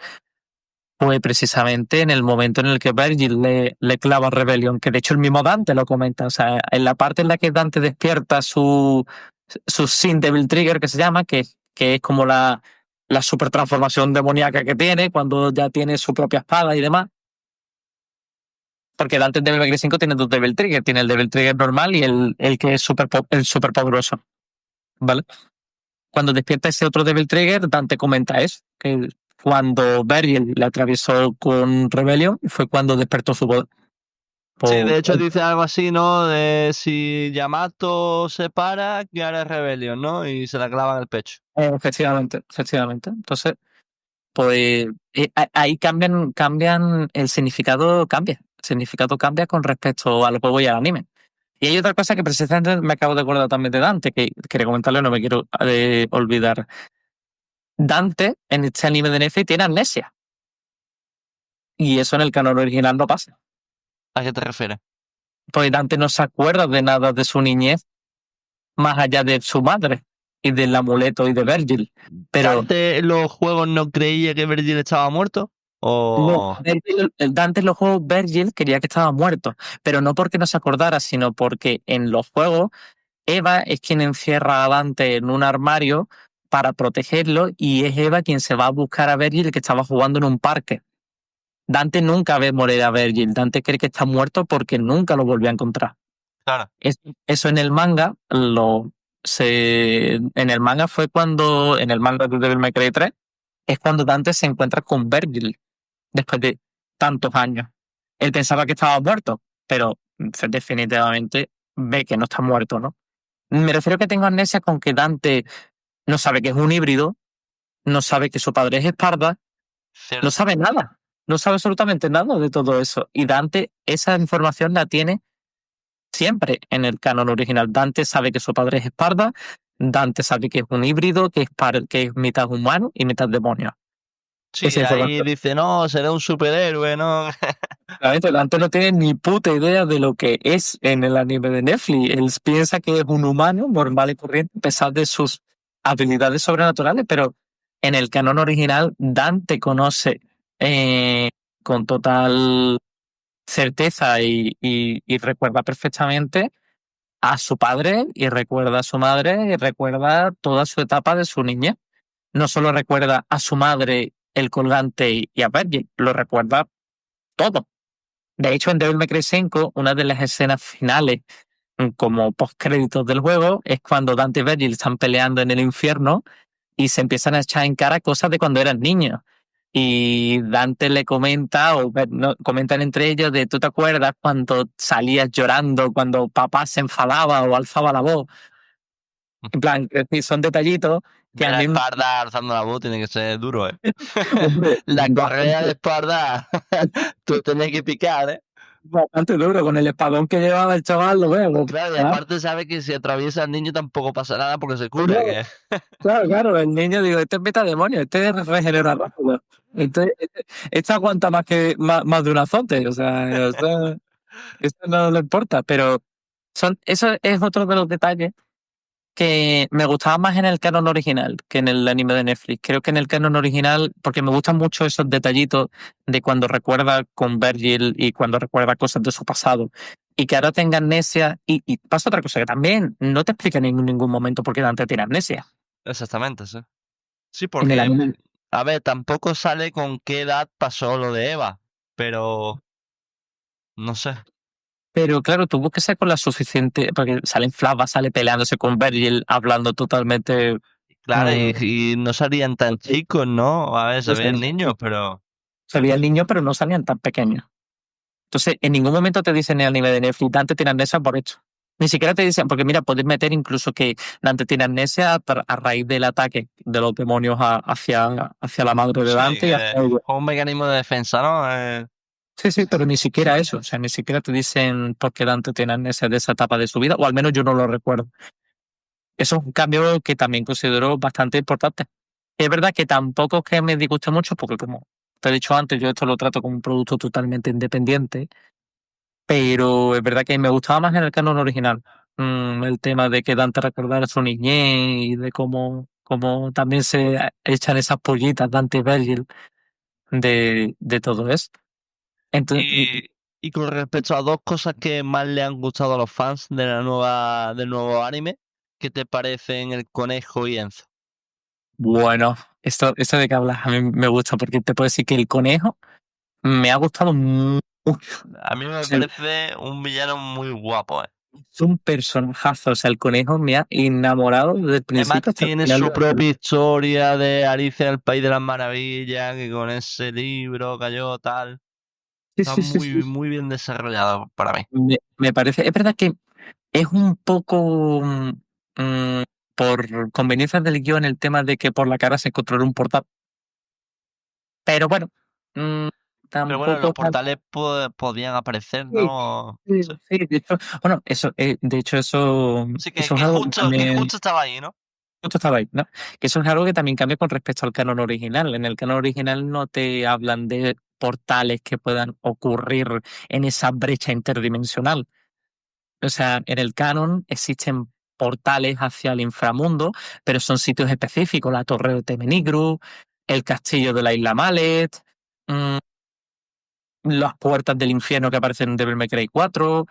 fue precisamente en el momento en el que Virgil le clava Rebellion, que de hecho el mismo Dante lo comenta. O sea, en la parte en la que Dante despierta su Sin Devil Trigger, que se llama, que que es como la super transformación demoníaca que tiene cuando ya tiene su propia espada y demás. Porque Dante en Devil May Cry 5 tiene dos Devil Trigger. Tiene el Devil Trigger normal y el que es el super poderoso. ¿Vale? Cuando despierta ese otro Devil Trigger, Dante comenta eso. Que cuando Virgil le atravesó con Rebellion, fue cuando despertó su poder. Sí, de hecho dice algo así, ¿no? De si Yamato se para, que hará Rebellion, ¿no? Y se la clava en el pecho. Efectivamente. Entonces, pues ahí cambian, el significado cambia. El significado cambia con respecto al juego y al anime. Y hay otra cosa que precisamente me acabo de acordar también de Dante, que quería comentarle, no me quiero olvidar. Dante, en este anime de Netflix, tiene amnesia. Y eso en el canon original no pasa. ¿A qué te refieres? Pues Dante no se acuerda de nada de su niñez, más allá de su madre y del amuleto y de Virgil. Pero ¿Dante en los juegos no creía que Virgil estaba muerto? ¿O...? no, Dante en los juegos Virgil quería que estaba muerto, pero no porque no se acordara, sino porque en los juegos Eva es quien encierra a Dante en un armario para protegerlo y es Eva quien se va a buscar a Virgil que estaba jugando en un parque. Dante nunca ve morir a Virgil. Dante cree que está muerto porque nunca lo volvió a encontrar. Claro. Eso en el manga en el manga fue cuando, en el manga de Devil May Cry 3, es cuando Dante se encuentra con Virgil después de tantos años. Él pensaba que estaba muerto, pero definitivamente ve que no está muerto, ¿no? Me refiero a que tengo amnesia con que Dante no sabe que es un híbrido, no sabe que su padre es Esparda, Cierto. no sabe nada, no sabe absolutamente nada de todo eso. Y Dante esa información la tiene siempre en el canon original. Dante sabe que su padre es Esparda, Dante sabe que es un híbrido, que es mitad humano y mitad demonio. Sí, Esa ahí información. dice, no, será un superhéroe, ¿no? Realmente, Dante no tiene ni puta idea de lo que es en el anime de Netflix. Él piensa que es un humano normal y corriente, a pesar de sus habilidades sobrenaturales, pero en el canon original, Dante conoce con total certeza y recuerda perfectamente a su padre y recuerda a su madre y recuerda toda su etapa de su niñez. No solo recuerda a su madre, el colgante y a Virgil, lo recuerda todo. De hecho, en Devil May Cry 5, una de las escenas finales como postcréditos del juego es cuando Dante y Virgil están peleando en el infierno y se empiezan a echar en cara cosas de cuando eran niños. Y Dante le comenta, no, comentan entre ellos de, ¿tú te acuerdas cuando salías llorando, cuando papá se enfadaba o alzaba la voz? En plan, son detallitos que Ver a a mí... Esparda alzando la voz tiene que ser duro, ¿eh? Hombre, La correa de Esparda, tú tenías que picar, ¿eh? bastante duro, con el espadón que llevaba el chaval, lo veo. Claro, y aparte sabe que si atraviesa al niño tampoco pasa nada porque se cura. Claro, claro, el niño, digo, este es metademonio, este regenera rápido. Este aguanta más de un azote, o sea, esto no le importa, pero eso es otro de los detalles que me gustaba más en el canon original que en el anime de Netflix. Creo que en el canon original, porque me gustan mucho esos detallitos de cuando recuerda con Virgil y cuando recuerda cosas de su pasado. Y que ahora tenga amnesia. Y pasa otra cosa, que también no te explica en ningún momento por qué Dante tiene amnesia. Exactamente, sí. Sí, En el porque, anime. a ver, tampoco sale con qué edad pasó lo de Eva, pero no sé. Pero claro, tuvo que ser con la suficiente, porque sale flashbacks, sale peleándose con Virgil, hablando totalmente... Claro, y no salían tan chicos, ¿no? A ver, se no sé, ven niños, pero... salía el niño, pero no salían tan pequeños. Entonces, en ningún momento te dicen en el anime de Netflix, Dante tiene amnesia por esto. Ni siquiera te dicen, porque mira, puedes meter incluso que Dante tiene amnesia a raíz del ataque de los demonios hacia la madre de Sí, Dante y hacia ella. un mecanismo de defensa, ¿no? Sí, pero ni siquiera eso. O sea, ni siquiera te dicen por qué Dante tiene amnesia de esa etapa de su vida, o al menos yo no lo recuerdo. Eso es un cambio que también considero bastante importante. Es verdad que tampoco es que me disguste mucho, porque como te he dicho antes, yo esto lo trato como un producto totalmente independiente, pero es verdad que me gustaba más en el canon original. El tema de que Dante recordara su niñez y de cómo también se echan esas pollitas Dante y Virgil de todo eso. Entonces, Y con respecto a dos cosas que más le han gustado a los fans de del nuevo anime, ¿qué te parecen el conejo y Enzo? Bueno, esto de que hablas a mí me gusta porque te puedo decir que el conejo me ha gustado mucho. A mí me O sea, parece un villano muy guapo, ¿eh? es un personajazo. O sea, el conejo me ha enamorado desde el Además principio hasta el tiene final. su propia historia de Alicia en el País de las Maravillas, que con ese libro cayó tal. Sí, Está sí, sí, muy, sí. muy bien desarrollado para mí. Me parece, es verdad que es un poco mm, por conveniencias del guión el tema de que por la cara se encontró un portal. Pero bueno, mm, Pero bueno, los tampoco tan. portales podían aparecer, Sí, ¿no? sí, Sí, sí, de hecho, bueno, eso, de hecho, sí eso es que algo que también. justo estaba ahí, ¿no? Justo estaba ahí, ¿no? Que eso es algo que también cambia con respecto al canon original. En el canon original no te hablan de portales que puedan ocurrir en esa brecha interdimensional. O sea, en el canon existen portales hacia el inframundo, pero son sitios específicos, la Torre de Temenigru, el castillo de la Isla Mallet, mm, las puertas del infierno que aparecen en Devil May Cry 4,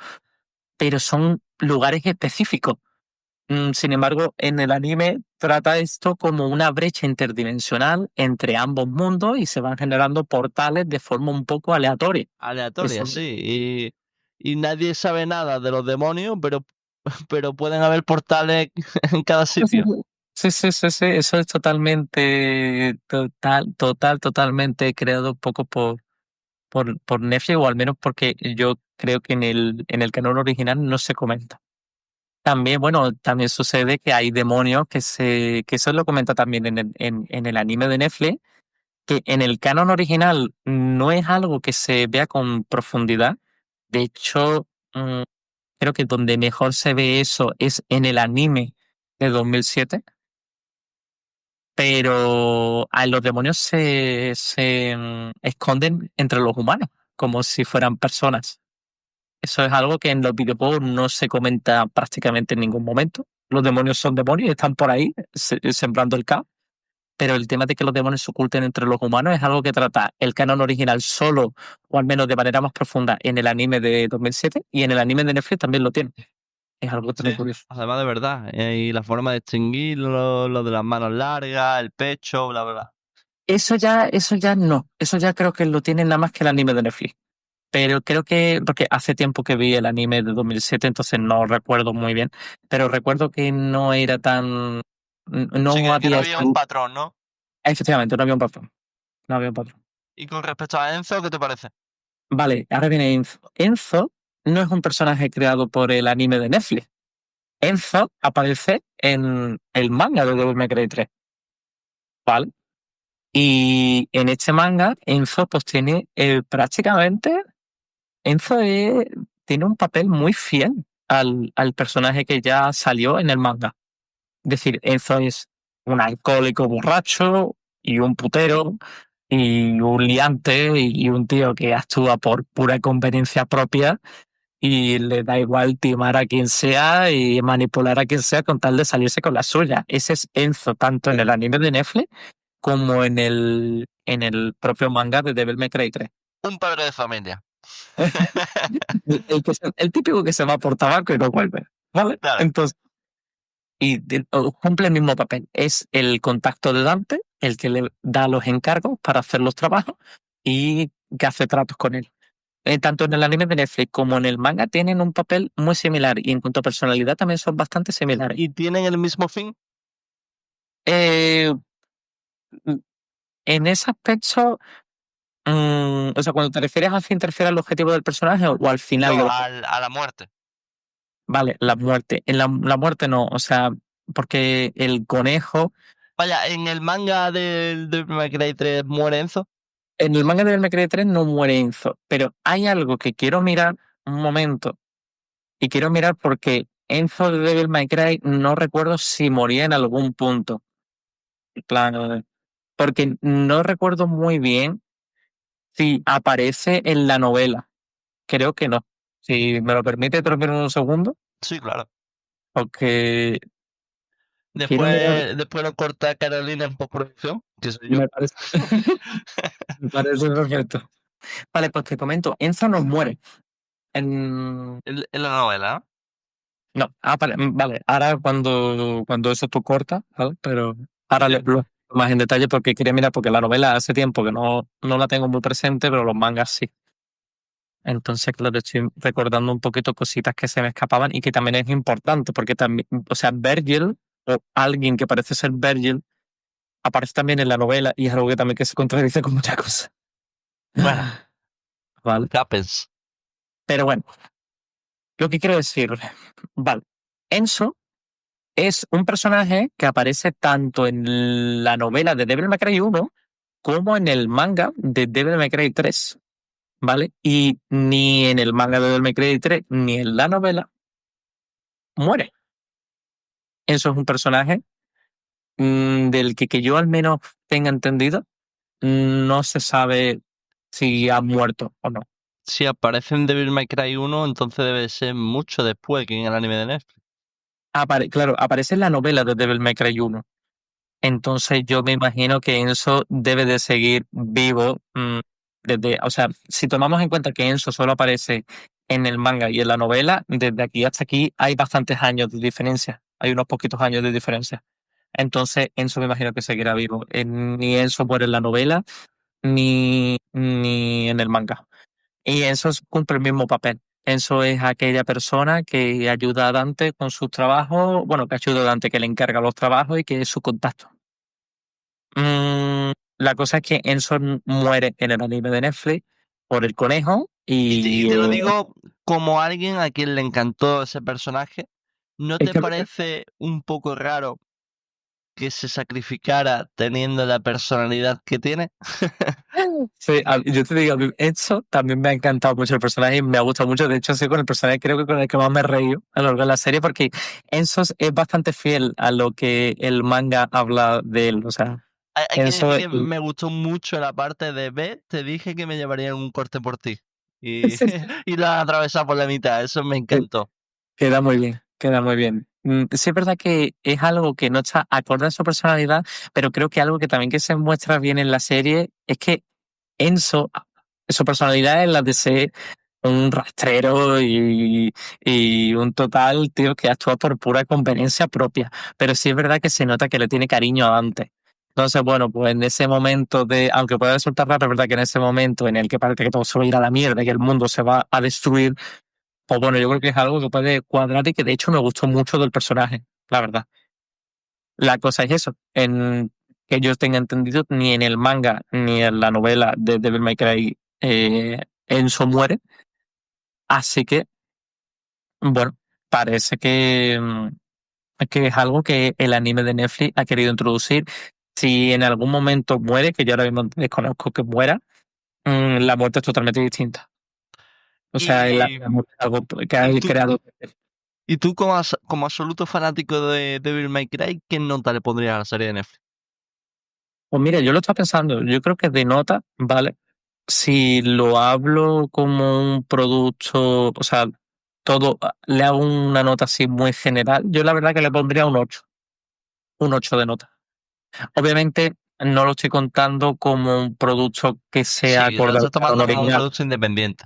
pero son lugares específicos. Sin embargo, en el anime trata esto como una brecha interdimensional entre ambos mundos y se van generando portales de forma un poco aleatoria. Aleatoria, Eso, sí. Y nadie sabe nada de los demonios, pero, pero pueden haber portales en cada sitio. sí, sí, sí, sí, eso es totalmente creado un poco por Netflix, o al menos porque yo creo que en el canon original no se comenta. También, bueno, también sucede que hay demonios que eso lo comenta también en el anime de Netflix, que en el canon original no es algo que se vea con profundidad. De hecho, creo que donde mejor se ve eso es en el anime de 2007, pero los demonios se esconden entre los humanos, como si fueran personas. Eso es algo que en los videojuegos no se comenta prácticamente en ningún momento. Los demonios son demonios y están por ahí sembrando el caos. Pero el tema de que los demonios se oculten entre los humanos es algo que trata el canon original solo, o al menos de manera más profunda, en el anime de 2007, y en el anime de Netflix también lo tiene. Es algo Sí. también curioso. Además de verdad. Y la forma de extinguirlo, lo de las manos largas, el pecho, bla, bla, bla. Eso ya no. Eso ya creo que lo tiene nada más que el anime de Netflix. Pero creo que, porque hace tiempo que vi el anime de 2007, entonces no recuerdo muy bien, pero recuerdo que no era tan. Sí, No que no había. había un patrón, ¿no? Efectivamente, no había un patrón. No había un patrón. Y con respecto a Enzo, ¿qué te parece? Vale, ahora viene Enzo. Enzo no es un personaje creado por el anime de Netflix. Enzo aparece en el manga de Devil May Cry 3, ¿vale? Y en este manga, Enzo pues tiene prácticamente. Enzo tiene un papel muy fiel al personaje que ya salió en el manga. Es decir, Enzo es un alcohólico borracho y un putero y un liante y un tío que actúa por pura conveniencia propia y le da igual timar a quien sea y manipular a quien sea con tal de salirse con la suya. Ese es Enzo, tanto en el anime de Netflix como en el propio manga de Devil May Cry 3. Un padre de familia. El típico que se va por tabaco y no vuelve, ¿vale? Claro. Entonces, cumple el mismo papel. Es el contacto de Dante, el que le da los encargos para hacer los trabajos y que hace tratos con él. Tanto en el anime de Netflix como en el manga tienen un papel muy similar y en cuanto a personalidad también son bastante similares. ¿Y tienen el mismo fin? Eh, en ese aspecto, o sea, cuando te refieres al fin, ¿te refieres al objetivo del personaje o al final No, del a la muerte. Vale, la muerte. En la muerte no, o sea, porque el conejo, Vaya, en el manga del Devil May Cry 3 muere Enzo. en el manga de Devil May Cry 3 no muere Enzo, pero hay algo que quiero mirar un momento, y quiero mirar porque Enzo de Devil May Cry no recuerdo si moría en algún punto. En plan, porque no recuerdo muy bien si aparece en la novela. Creo que no. Si me lo permite, te lo miro en un segundo, Sí, claro. porque quiero mirar. Después lo corta Carolina en postproducción, que soy yo. Me parece, me parece perfecto. Vale, pues te comento, Enzo no muere. En. En la novela, ¿no? No, vale, ahora cuando eso tú cortas, ¿vale? Pero ahora Sí. más en detalle porque quería mirar, porque la novela hace tiempo que no la tengo muy presente, pero los mangas sí. Entonces, claro, estoy recordando un poquito cositas que se me escapaban y que también es importante, porque también, o sea, Virgil, o alguien que parece ser Virgil, aparece también en la novela y es algo que también que se contradice con muchas cosas. Bueno, Vale. happens. Pero bueno, lo que quiero decir, vale, Enzo es un personaje que aparece tanto en la novela de Devil May Cry 1 como en el manga de Devil May Cry 3, ¿vale? Y ni en el manga de Devil May Cry 3 ni en la novela muere. Enzo es un personaje del que yo al menos tenga entendido, no se sabe si ha muerto o no. Si aparece en Devil May Cry 1, entonces debe ser mucho después que en el anime de Netflix. Claro, aparece en la novela de Devil May Cry 1. Entonces yo me imagino que Enzo debe de seguir vivo desde, o sea, si tomamos en cuenta que Enzo solo aparece en el manga y en la novela, desde aquí hasta aquí hay bastantes años de diferencia, hay unos poquitos años de diferencia. Entonces Enzo me imagino que seguirá vivo. Ni Enzo muere en la novela, ni en el manga. Y Enzo cumple el mismo papel. Enzo es aquella persona que ayuda a Dante con sus trabajos, bueno, que ayuda a Dante, que le encarga los trabajos y que es su contacto. La cosa es que Enzo muere en el anime de Netflix por el conejo Y te lo digo como alguien a quien le encantó ese personaje. ¿No es te que- parece un poco raro que se sacrificara teniendo la personalidad que tiene? Sí, yo te digo, a mí Enzo también me ha encantado mucho el personaje y me ha gustado mucho. De hecho, sí, con el personaje creo que con el que más me he reído a lo largo de la serie, porque Enzo es bastante fiel a lo que el manga habla de él. O sea, Hay que Enzo. decir que me gustó mucho la parte de B, te dije que me llevaría un corte por ti. Y, y lo han atravesado por la mitad, eso me encantó. Queda muy bien, queda muy bien. Sí es verdad que es algo que no está acorde a su personalidad, pero creo que algo que también que se muestra bien en la serie es que Enzo, su personalidad es la de ser un rastrero y un total tío que actúa por pura conveniencia propia. Pero sí es verdad que se nota que le tiene cariño a Dante. Entonces, bueno, pues en ese momento aunque pueda resultar raro, es verdad que en ese momento en el que parece que todo se va a ir a la mierda y que el mundo se va a destruir, pues bueno, yo creo que es algo que puede cuadrar y que de hecho me gustó mucho del personaje, la verdad. La cosa es eso, que yo tenga entendido, ni en el manga ni en la novela de Devil May Cry Enzo muere, así que, bueno, parece que es algo que el anime de Netflix ha querido introducir. Si en algún momento muere, que yo ahora mismo desconozco que muera, la muerte es totalmente distinta. O sea, Y, la muerte es algo que ha y tú, creado. y tú como absoluto fanático de Devil May Cry, ¿qué nota le pondrías a la serie de Netflix? Pues mira, yo lo estaba pensando, yo creo que de nota, ¿vale? Si lo hablo como un producto, o sea, le hago una nota así muy general, yo la verdad que le pondría un 8 de nota. Obviamente no lo estoy contando como un producto que sea Sí, lo acorde al estás canon tomando como un original. producto independiente.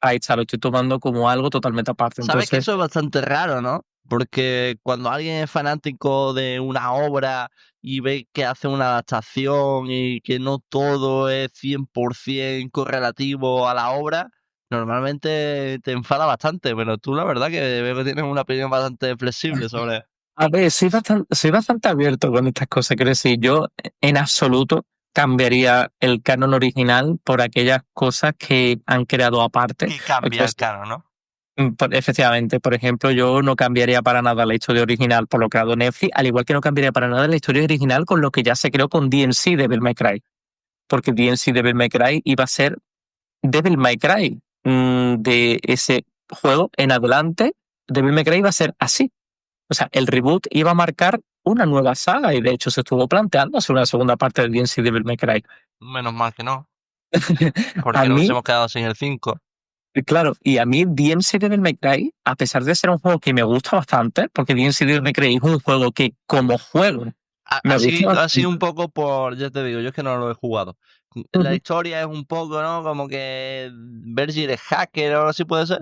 Ahí está, lo estoy tomando como algo totalmente aparte. Sabes que Entonces, eso es bastante raro, ¿no? Porque cuando alguien es fanático de una obra y ve que hace una adaptación y que no todo es 100% correlativo a la obra, normalmente te enfada bastante, pero tú la verdad que veo que tienes una opinión bastante flexible sobre... a ver, soy bastante abierto con estas cosas. Quiero decir, yo en absoluto cambiaría el canon original por aquellas cosas que han creado aparte. Que cambia el canon, ¿no? Efectivamente, por ejemplo, yo no cambiaría para nada la historia original por lo creado en Netflix, al igual que no cambiaría para nada la historia original con lo que ya se creó con DMC Devil May Cry. Porque DMC Devil May Cry iba a ser Devil May Cry. De ese juego en adelante, Devil May Cry iba a ser así. O sea, el reboot iba a marcar una nueva saga y de hecho se estuvo planteando hacer una segunda parte de DMC Devil May Cry. Menos mal que no, A porque nos mí, hemos quedado sin el 5. claro, y a mí DMC Devil May Cry, a pesar de ser un juego que me gusta bastante, porque DMC Devil May Cry es un juego que como juego me gusta Así bastante. un poco por, ya te digo, yo es que no lo he jugado. La historia es un poco, ¿no? Como que Vergil es hacker o algo así puede ser.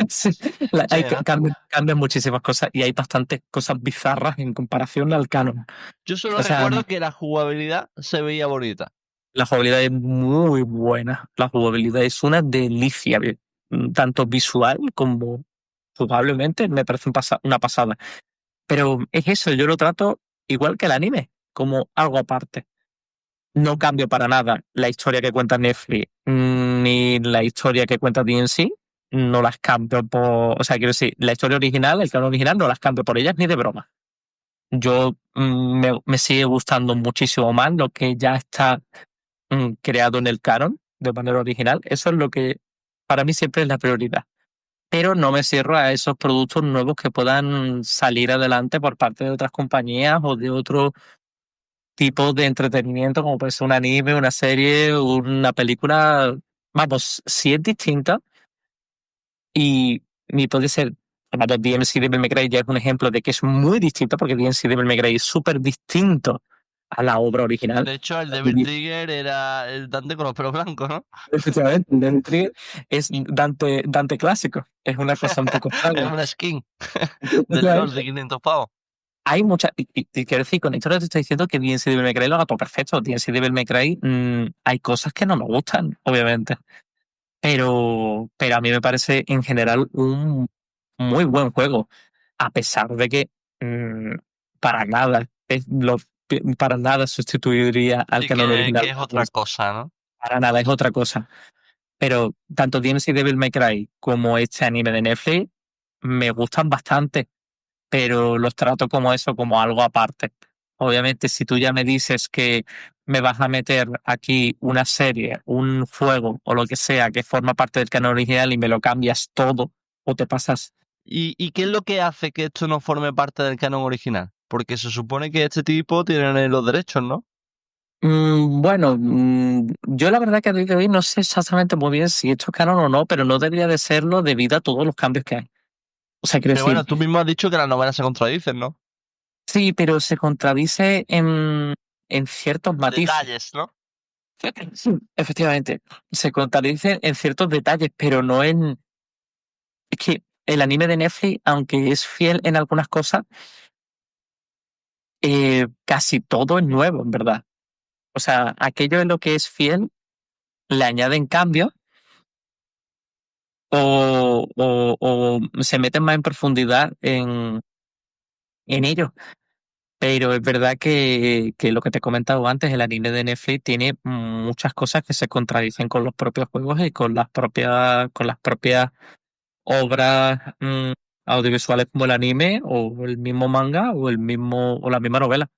Sí, Sí, ¿no? cambian muchísimas cosas y hay bastantes cosas bizarras en comparación al canon. Yo solo O sea, recuerdo que la jugabilidad se veía bonita. la jugabilidad es muy buena. La jugabilidad es una delicia, tanto visual como jugablemente, me parece una pasada. Pero es eso, yo lo trato igual que el anime, como algo aparte. No cambio para nada la historia que cuenta Netflix ni la historia que cuenta DMC. No las cambio por. O sea, quiero decir, la historia original, el canon original, no las cambio por ellas ni de broma. Yo me sigue gustando muchísimo más lo que ya está creado en el canon de manera original. Eso es lo que para mí siempre es la prioridad. Pero no me cierro a esos productos nuevos que puedan salir adelante por parte de otras compañías o de otros tipos de entretenimiento, como puede ser un anime, una serie, una película. Vamos, si es distinta y ni puede ser. Vamos, DMC Devil May Cry ya es un ejemplo de que es muy distinto, porque DMC Devil May Cry es súper distinto a la obra original. De hecho, el Devil Trigger era el Dante con los pelos blancos, ¿no? Efectivamente, el Devil Trigger es Dante clásico. Es una cosa un poco Es extraña. una skin del LOL de 500 pavos. Hay muchas. Y quiero decir, con esto no te estoy diciendo que DMC Devil May Cry lo haga todo perfecto. DMC Devil May Cry, hay cosas que no me gustan, obviamente. Pero a mí me parece en general un muy buen juego. A pesar de que para nada para nada sustituiría al Sí, canon original. que es otra cosa, ¿no? Para nada, es otra cosa. Pero tanto DMC Devil May Cry como este anime de Netflix me gustan bastante, pero los trato como eso, como algo aparte. Obviamente, si tú ya me dices que me vas a meter aquí una serie, un juego o lo que sea que forma parte del canon original y me lo cambias todo o te pasas. ¿Y qué es lo que hace que esto no forme parte del canon original? Porque se supone que este tipo tiene los derechos, ¿no? Bueno, yo la verdad que a día de hoy no sé exactamente muy bien si esto es canon o no, pero no debería de serlo debido a todos los cambios que hay. O sea, quiero Pero decir, bueno, tú mismo has dicho que las novelas se contradicen, ¿no? sí, pero se contradice en ciertos matices. Detalles, ¿no? Sí, efectivamente, se contradice en ciertos detalles, pero no en. Es que el anime de Netflix, aunque es fiel en algunas cosas, casi todo es nuevo, en verdad. O sea, aquello en lo que es fiel, le añaden cambios o se meten más en profundidad en ello. Pero es verdad que lo que te he comentado antes, el anime de Netflix tiene muchas cosas que se contradicen con los propios juegos y con las propias obras audiovisuales como el anime o el mismo manga o la misma novela.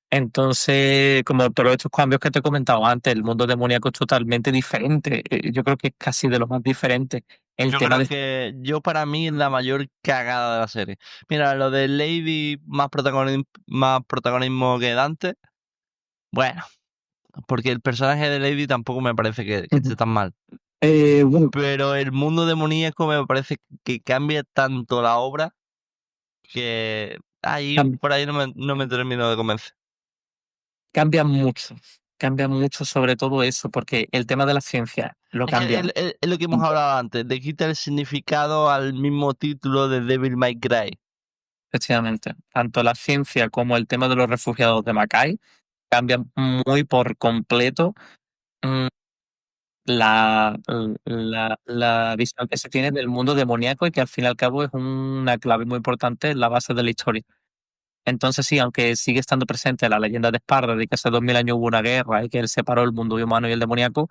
Entonces, como todos estos cambios que te he comentado antes, el mundo demoníaco es totalmente diferente. Yo creo que es casi de lo más diferente. El Yo tema creo de. que para mí es la mayor cagada de la serie. Mira, lo de Lady más protagonismo que Dante, bueno, porque el personaje de Lady tampoco me parece que esté tan mal. Bueno, Pero el mundo demoníaco me parece que cambia tanto la obra que por ahí no me termino de convencer. cambia mucho sobre todo eso, porque el tema de la ciencia lo Es que cambia. es lo que hemos hablado antes, de quitar el significado al mismo título de Devil May Cry. Efectivamente, tanto la ciencia como el tema de los refugiados de Mackay cambian muy por completo mm, la visión que se tiene del mundo demoníaco y que al fin y al cabo es una clave muy importante en la base de la historia. Entonces sí, aunque sigue estando presente la leyenda de Esparta de que hace 2000 años hubo una guerra y que él separó el mundo humano y el demoníaco,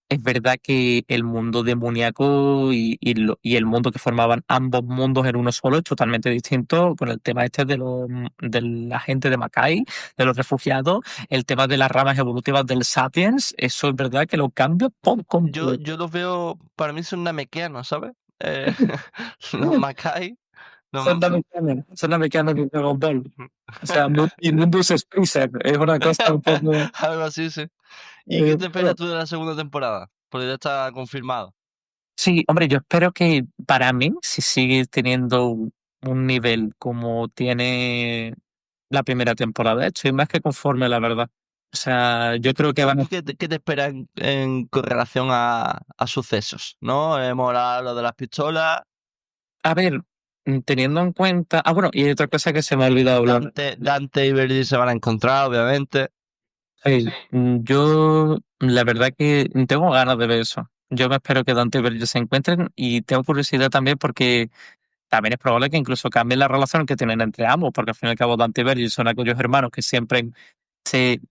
es verdad que el mundo demoníaco y el mundo que formaban ambos mundos en uno solo es totalmente distinto con el tema este de la gente de Mackay, de los refugiados, el tema de las ramas evolutivas del Sapiens, eso es verdad que lo cambia por completo. Yo los veo, para mí son namekianos, ¿sabes? Los Makai. Son americanos de Dragon Ball. O sea, Mundus Spreezer es una cosa un poco. Algo así, sí. ¿Y qué te esperas Bueno, tú de la segunda temporada? Porque ya está confirmado. sí, hombre, yo espero que para mí, si sigue teniendo un nivel como tiene la primera temporada, estoy más que conforme, la verdad. O sea, yo creo que van a... ¿Qué te espera con relación a sucesos? ¿No? Hemos hablado lo de las pistolas. A ver, teniendo en cuenta... Ah, bueno, y hay otra cosa que se me ha olvidado hablar. Dante y Virgil se van a encontrar, obviamente. Yo, la verdad que tengo ganas de ver eso. Yo me espero que Dante y Virgil se encuentren y tengo curiosidad también porque también es probable que incluso cambie la relación que tienen entre ambos, porque al fin y al cabo Dante y Virgil son aquellos hermanos que siempre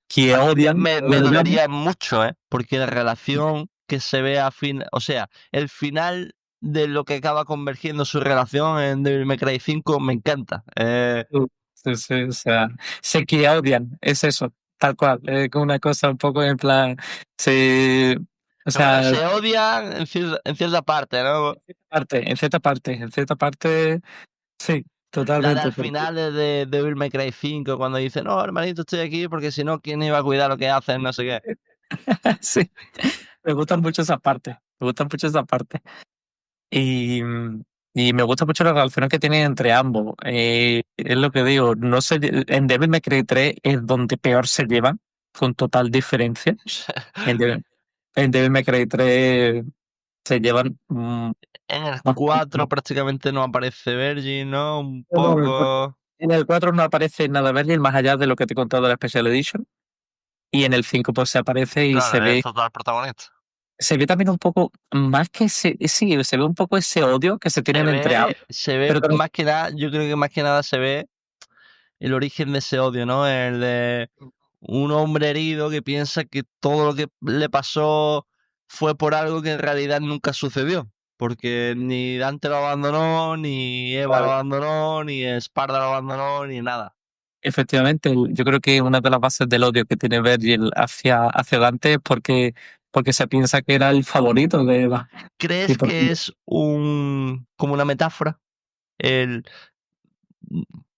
que odian. Me dolería mucho, ¿eh? Porque la relación que se ve a fin... O sea, el final de lo que acaba convergiendo su relación en Devil May Cry 5 me encanta. Sí, o sea, sé que odian, es eso, tal cual, es como una cosa un poco en plan, se, o sea, se odian en cierta parte, ¿no? en cierta parte, sí, totalmente. Al final de Devil May Cry 5, cuando dice, no, hermanito, estoy aquí porque si no, ¿quién iba a cuidar lo que hacen? No sé qué. Sí, me gustan mucho esas partes, me gustan mucho esas partes. Y, y me gusta mucho la relación que tienen entre ambos. Es lo que digo, no sé, en Devil May Cry 3 es donde peor se llevan, con total diferencia. En Devil May Cry 3 se llevan... En el más- 4 prácticamente no aparece Virgin, ¿no? Un no, poco... en el 4 no aparece nada Virgil más allá de lo que te he contado de la Special Edition. Y en el 5 pues se aparece y Claro, es total protagonista. se ve también un poco, más que sí, se ve un poco ese odio que se tienen entre ambos. Se ve Pero también, más que nada, yo creo que más que nada se ve el origen de ese odio, ¿no? El de un hombre herido que piensa que todo lo que le pasó fue por algo que en realidad nunca sucedió. Porque ni Dante lo abandonó, ni Eva lo abandonó, ni Esparda lo abandonó, ni nada. efectivamente, yo creo que una de las bases del odio que tiene Virgil hacia Dante es porque se piensa que era el favorito de Eva. ¿Crees que es como una metáfora? El,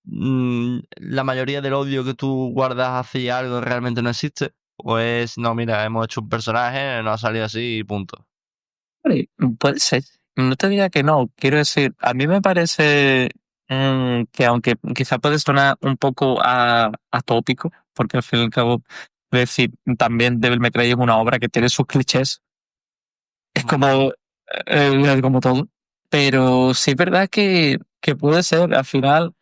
la mayoría del odio que tú guardas hacia algo realmente no existe. O es, no, mira, hemos hecho un personaje, no ha salido así y punto. Hombre, puede ser. No te diría que no. Quiero decir, a mí me parece que aunque quizá puede sonar un poco atópico, porque al fin y al cabo, es decir, también Devil May Cry es una obra que tiene sus clichés. Es como todo. Pero sí es verdad que puede ser, al final,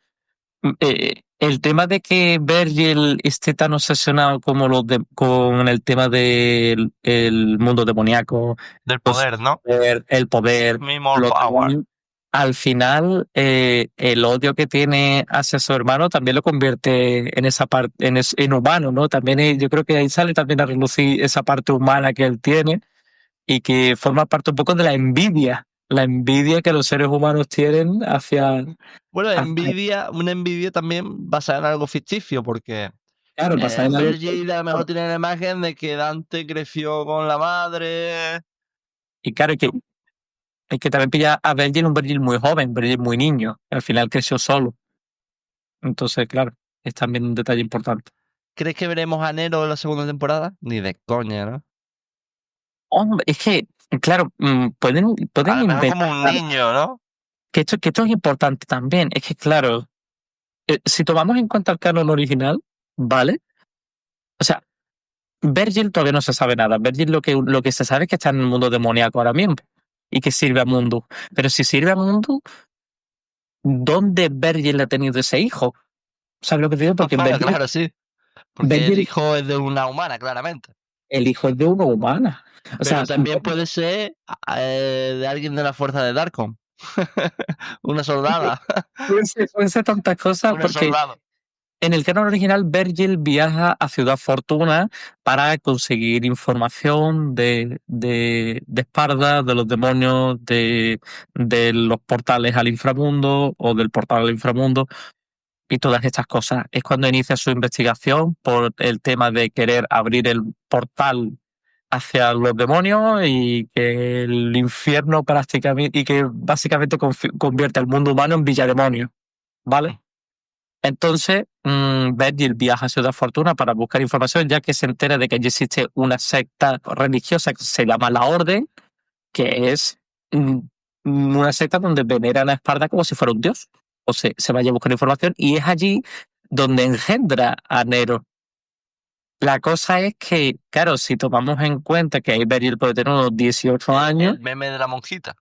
el tema de que Virgil esté tan obsesionado como con el tema del el mundo demoníaco, Del poder, ¿no? el poder, Me more los power. demonios, al final el odio que tiene hacia su hermano también lo convierte en esa parte, en humano, ¿no? También yo creo que ahí sale también a relucir esa parte humana que él tiene y que forma parte un poco de la envidia que los seres humanos tienen hacia... Bueno, hacia una envidia también basada en algo ficticio, porque claro, basada en algo... Virgil a lo mejor tiene la imagen de que Dante creció con la madre. Y claro, que también pilla a Virgil un Virgil muy joven, Virgil muy niño, que al final creció solo. Entonces, claro, es también un detalle importante. ¿Crees que veremos a Nero en la segunda temporada? Ni de coña, ¿no? Hombre, es que, claro, pueden A lo mejor como un inventar niño, ¿no? que esto es importante también. Es que, claro, si tomamos en cuenta el canon original, ¿vale? O sea, Virgil todavía no se sabe nada. Virgil lo que se sabe es que está en el mundo demoníaco ahora mismo y que sirve a Mundo. Pero si sirve a Mundo, ¿dónde Virgil ha tenido ese hijo? ¿Sabes lo que te digo? Porque Bueno, claro, sí. Porque el Virgil, hijo es de una humana, claramente. el hijo es de una humana. O Pero sea, también puede ser de alguien de la fuerza de Darkon. Una soldada. pueden ser tantas cosas Una porque soldado. en el canon original Virgil viaja a Ciudad Fortuna para conseguir información de Esparda, de los demonios, de los portales al inframundo o del portal al inframundo y todas estas cosas. Es cuando inicia su investigación por el tema de querer abrir el portal hacia los demonios y que el infierno prácticamente y que básicamente convierte al mundo humano en villademonio, ¿vale? Entonces, Virgil viaja a Ciudad Fortuna para buscar información, ya que se entera de que allí existe una secta religiosa que se llama la Orden, que es una secta donde veneran a Esparta como si fuera un dios. O se vaya a buscar información y es allí donde engendra a Nero. La cosa es que, claro, si tomamos en cuenta que ahí Virgil puede tener unos 18 años, El meme de la monjita.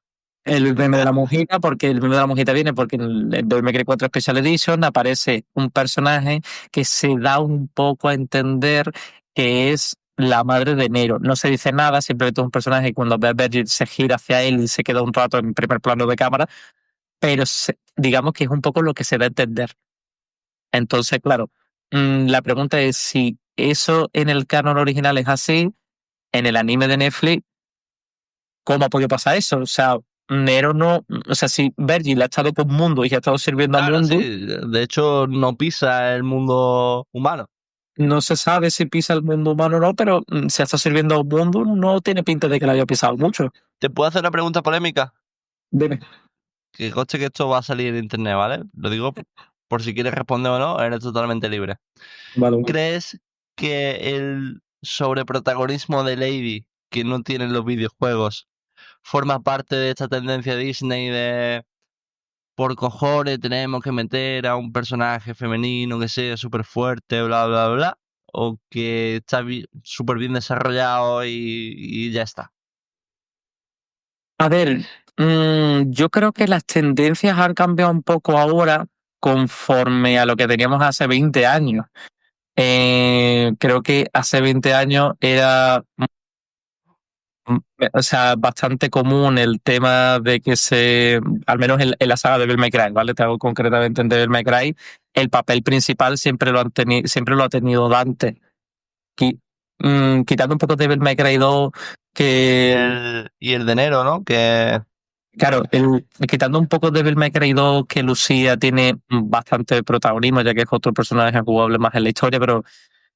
el meme de la monjita, porque el meme de la monjita viene porque en el Devil May Cry 4 Special Edition aparece un personaje que se da un poco a entender que es la madre de Nero. No se dice nada, simplemente es un personaje que cuando ve a Virgil se gira hacia él y se queda un rato en primer plano de cámara, pero digamos que es un poco lo que se da a entender. Entonces, claro, la pregunta es si eso en el canon original es así, en el anime de Netflix, ¿cómo ha podido pasar eso? O sea, Nero no, o sea, si Virgil ha estado con Mundo y ha estado sirviendo a Claro, Mundo, sí. De hecho, no pisa el mundo humano. no se sabe si pisa el mundo humano o no, pero si ha estado sirviendo a Mundo, no tiene pinta de que lo haya pisado mucho. ¿Te puedo hacer una pregunta polémica? Dime. Que conste que esto va a salir en internet, ¿vale? Lo digo por si quieres responder o no, eres totalmente libre. Vale. ¿Crees que el sobreprotagonismo de Lady que no tienen los videojuegos forma parte de esta tendencia Disney de por cojones tenemos que meter a un personaje femenino que sea súper fuerte, bla, bla, bla? ¿O que está súper bien desarrollado y ya está? A ver, yo creo que las tendencias han cambiado un poco ahora conforme a lo que teníamos hace 20 años. Creo que hace 20 años era o sea, bastante común el tema de que al menos en la saga de Devil May Cry, ¿vale? Te hago concretamente en Devil May Cry, el papel principal siempre lo ha tenido Dante. Quitando un poco Devil May Cry 2, Y el de enero, ¿no? Que claro, quitando un poco Devil May Cry 2, que Lucía tiene bastante protagonismo, ya que es otro personaje jugable más en la historia, pero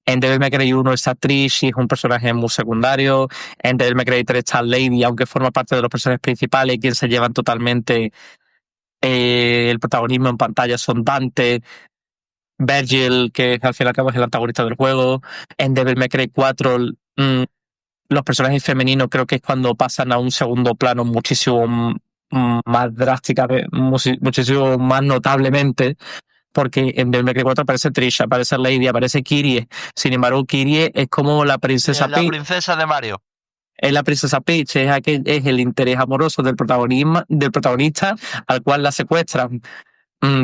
en Devil May Cry 1 está Trish y es un personaje muy secundario. En Devil May Cry 3 está Lady, aunque forma parte de los personajes principales, quien se llevan totalmente el protagonismo en pantalla son Dante, Virgil, que al fin y al cabo es el antagonista del juego. En Devil May Cry 4, los personajes femeninos creo que es cuando pasan a un segundo plano muchísimo más drástica, muchísimo más notablemente, porque en Devil May Cry 4 aparece Trisha, aparece Lady, aparece Kyrie. Sin embargo, Kyrie es como la princesa es la Peach. princesa de Mario. Es la princesa Peach, es el interés amoroso del protagonista, al cual la secuestran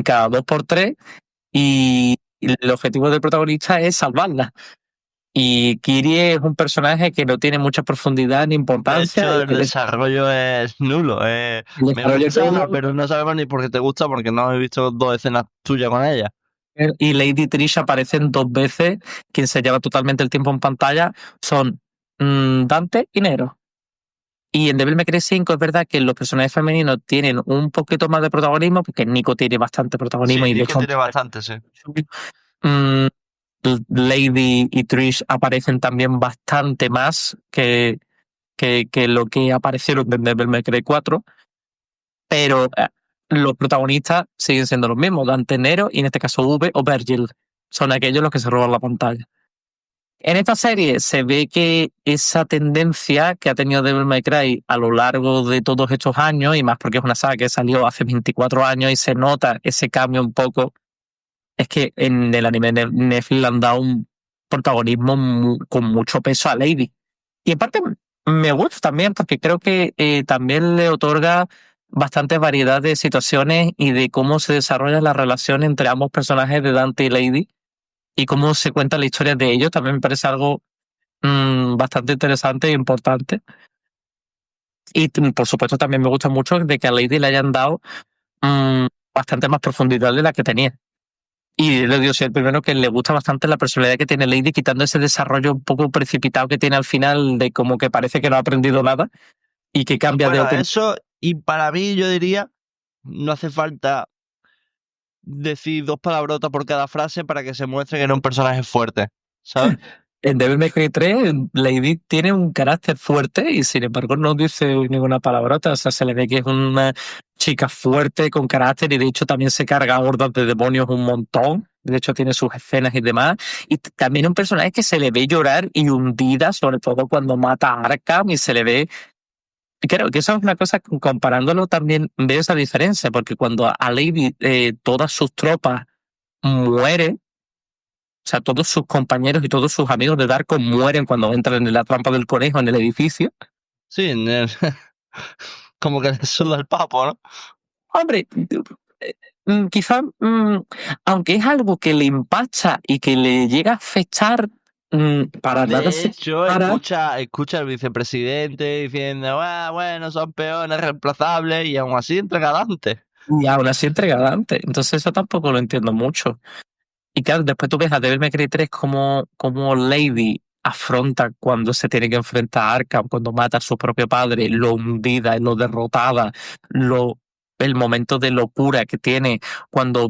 cada 2 por 3 y el objetivo del protagonista es salvarla. Y Kyrie es un personaje que no tiene mucha profundidad ni De importancia. hecho, el desarrollo es nulo. Me gusta, pero no sabemos ni por qué te gusta, porque no he visto 2 escenas tuyas con ella. Y Lady Trish aparecen 2 veces. Quien se lleva totalmente el tiempo en pantalla son Dante y Nero. Y en Devil May Cry 5 es verdad que los personajes femeninos tienen un poquito más de protagonismo, porque Nico tiene bastante protagonismo Sí, y de Nico hecho tiene bastante, sí. mm, Lady y Trish aparecen también bastante más que lo que aparecieron en Devil May Cry 4, pero los protagonistas siguen siendo los mismos, Dante, Nero y en este caso V o Virgil. Son aquellos los que se roban la pantalla. En esta serie se ve que esa tendencia que ha tenido Devil May Cry a lo largo de todos estos años, y más porque es una saga que salió hace 24 años y se nota ese cambio un poco, es que en el anime de Netflix le han dado un protagonismo con mucho peso a Lady. Y en parte me gusta también porque creo que también le otorga bastante variedad de situaciones y de cómo se desarrolla la relación entre ambos personajes de Dante y Lady y cómo se cuenta la historia de ellos. También me parece algo bastante interesante e importante. Y por supuesto también me gusta mucho de que a Lady le hayan dado bastante más profundidad de la que tenía. Y le digo, soy el primero que le gusta bastante la personalidad que tiene Lady, quitando ese desarrollo un poco precipitado que tiene al final, de como que parece que no ha aprendido nada y que cambia de opinión. Eso, y para mí, yo diría, no hace falta decir 2 palabrotas por cada frase para que se muestre que era un personaje fuerte, ¿sabes? En Devil May Cry 3, Lady tiene un carácter fuerte y sin embargo no dice ninguna palabrota. O sea, se le ve que es una chica fuerte, con carácter y de hecho también se carga hordas de demonios un montón. De hecho tiene sus escenas y demás. Y también un personaje que se le ve llorar y hundida, sobre todo cuando mata a Arkham y se le ve... Creo que eso es una cosa, comparándolo también veo esa diferencia, porque cuando a Lady todas sus tropas mueren, O sea, todos sus compañeros y todos sus amigos de Darko mueren cuando entran en la trampa del conejo en el edificio. Sí, como que le suda el papo, ¿no? Hombre, quizá, aunque es algo que le empacha y que le llega a afectar, para nada De se hecho, compara. escucha al vicepresidente diciendo, "Ah, bueno, son peones reemplazables", y aún así entrega adelante. Y aún así entrega adelante. Entonces eso tampoco lo entiendo mucho. Y claro, después tú ves a Devil May Cry 3 como Lady afronta cuando se tiene que enfrentar a Arkham, cuando mata a su propio padre, lo hundida, lo derrotada, el momento de locura que tiene cuando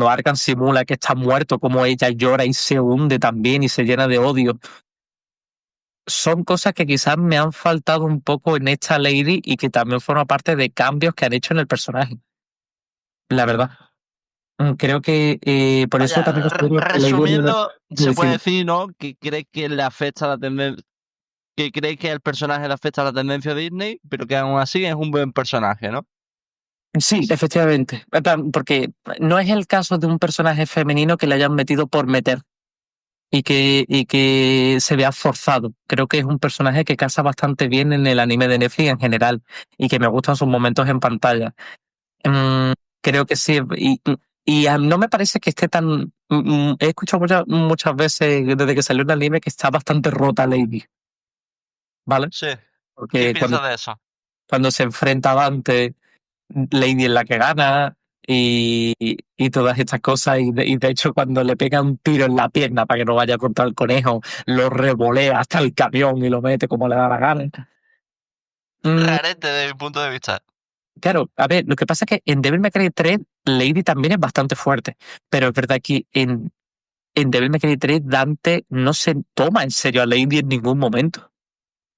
Arkham simula que está muerto, como ella llora y se hunde también y se llena de odio. Son cosas que quizás me han faltado un poco en esta Lady y que también forman parte de cambios que han hecho en el personaje. La verdad. Creo que por eso Vaya, también considero que Lady es una... resumiendo, se puede decir, ¿no? Que cree que le afecta la tendencia, que cree que el personaje le afecta la tendencia de Disney, pero que aún así es un buen personaje, ¿no? Sí, efectivamente. Porque no es el caso de un personaje femenino que le hayan metido por meter y que se vea forzado. Creo que es un personaje que casa bastante bien en el anime de Netflix en general y que me gustan sus momentos en pantalla. Creo que sí. Y no me parece que esté tan... he escuchado muchas veces desde que salió el anime que está bastante rota Lady, ¿vale? Sí. ¿Qué Porque piensas de eso? cuando se enfrenta a Dante, Lady es la que gana y todas estas cosas. Y de hecho, cuando le pega un tiro en la pierna para que no vaya contra el conejo, lo revolea hasta el camión y lo mete como le da la gana. Mm, Rarete desde mi punto de vista. claro, a ver, lo que pasa es que en Devil May Cry 3, Lady también es bastante fuerte. Pero es verdad que en Devil May Cry 3, Dante no se toma en serio a Lady en ningún momento.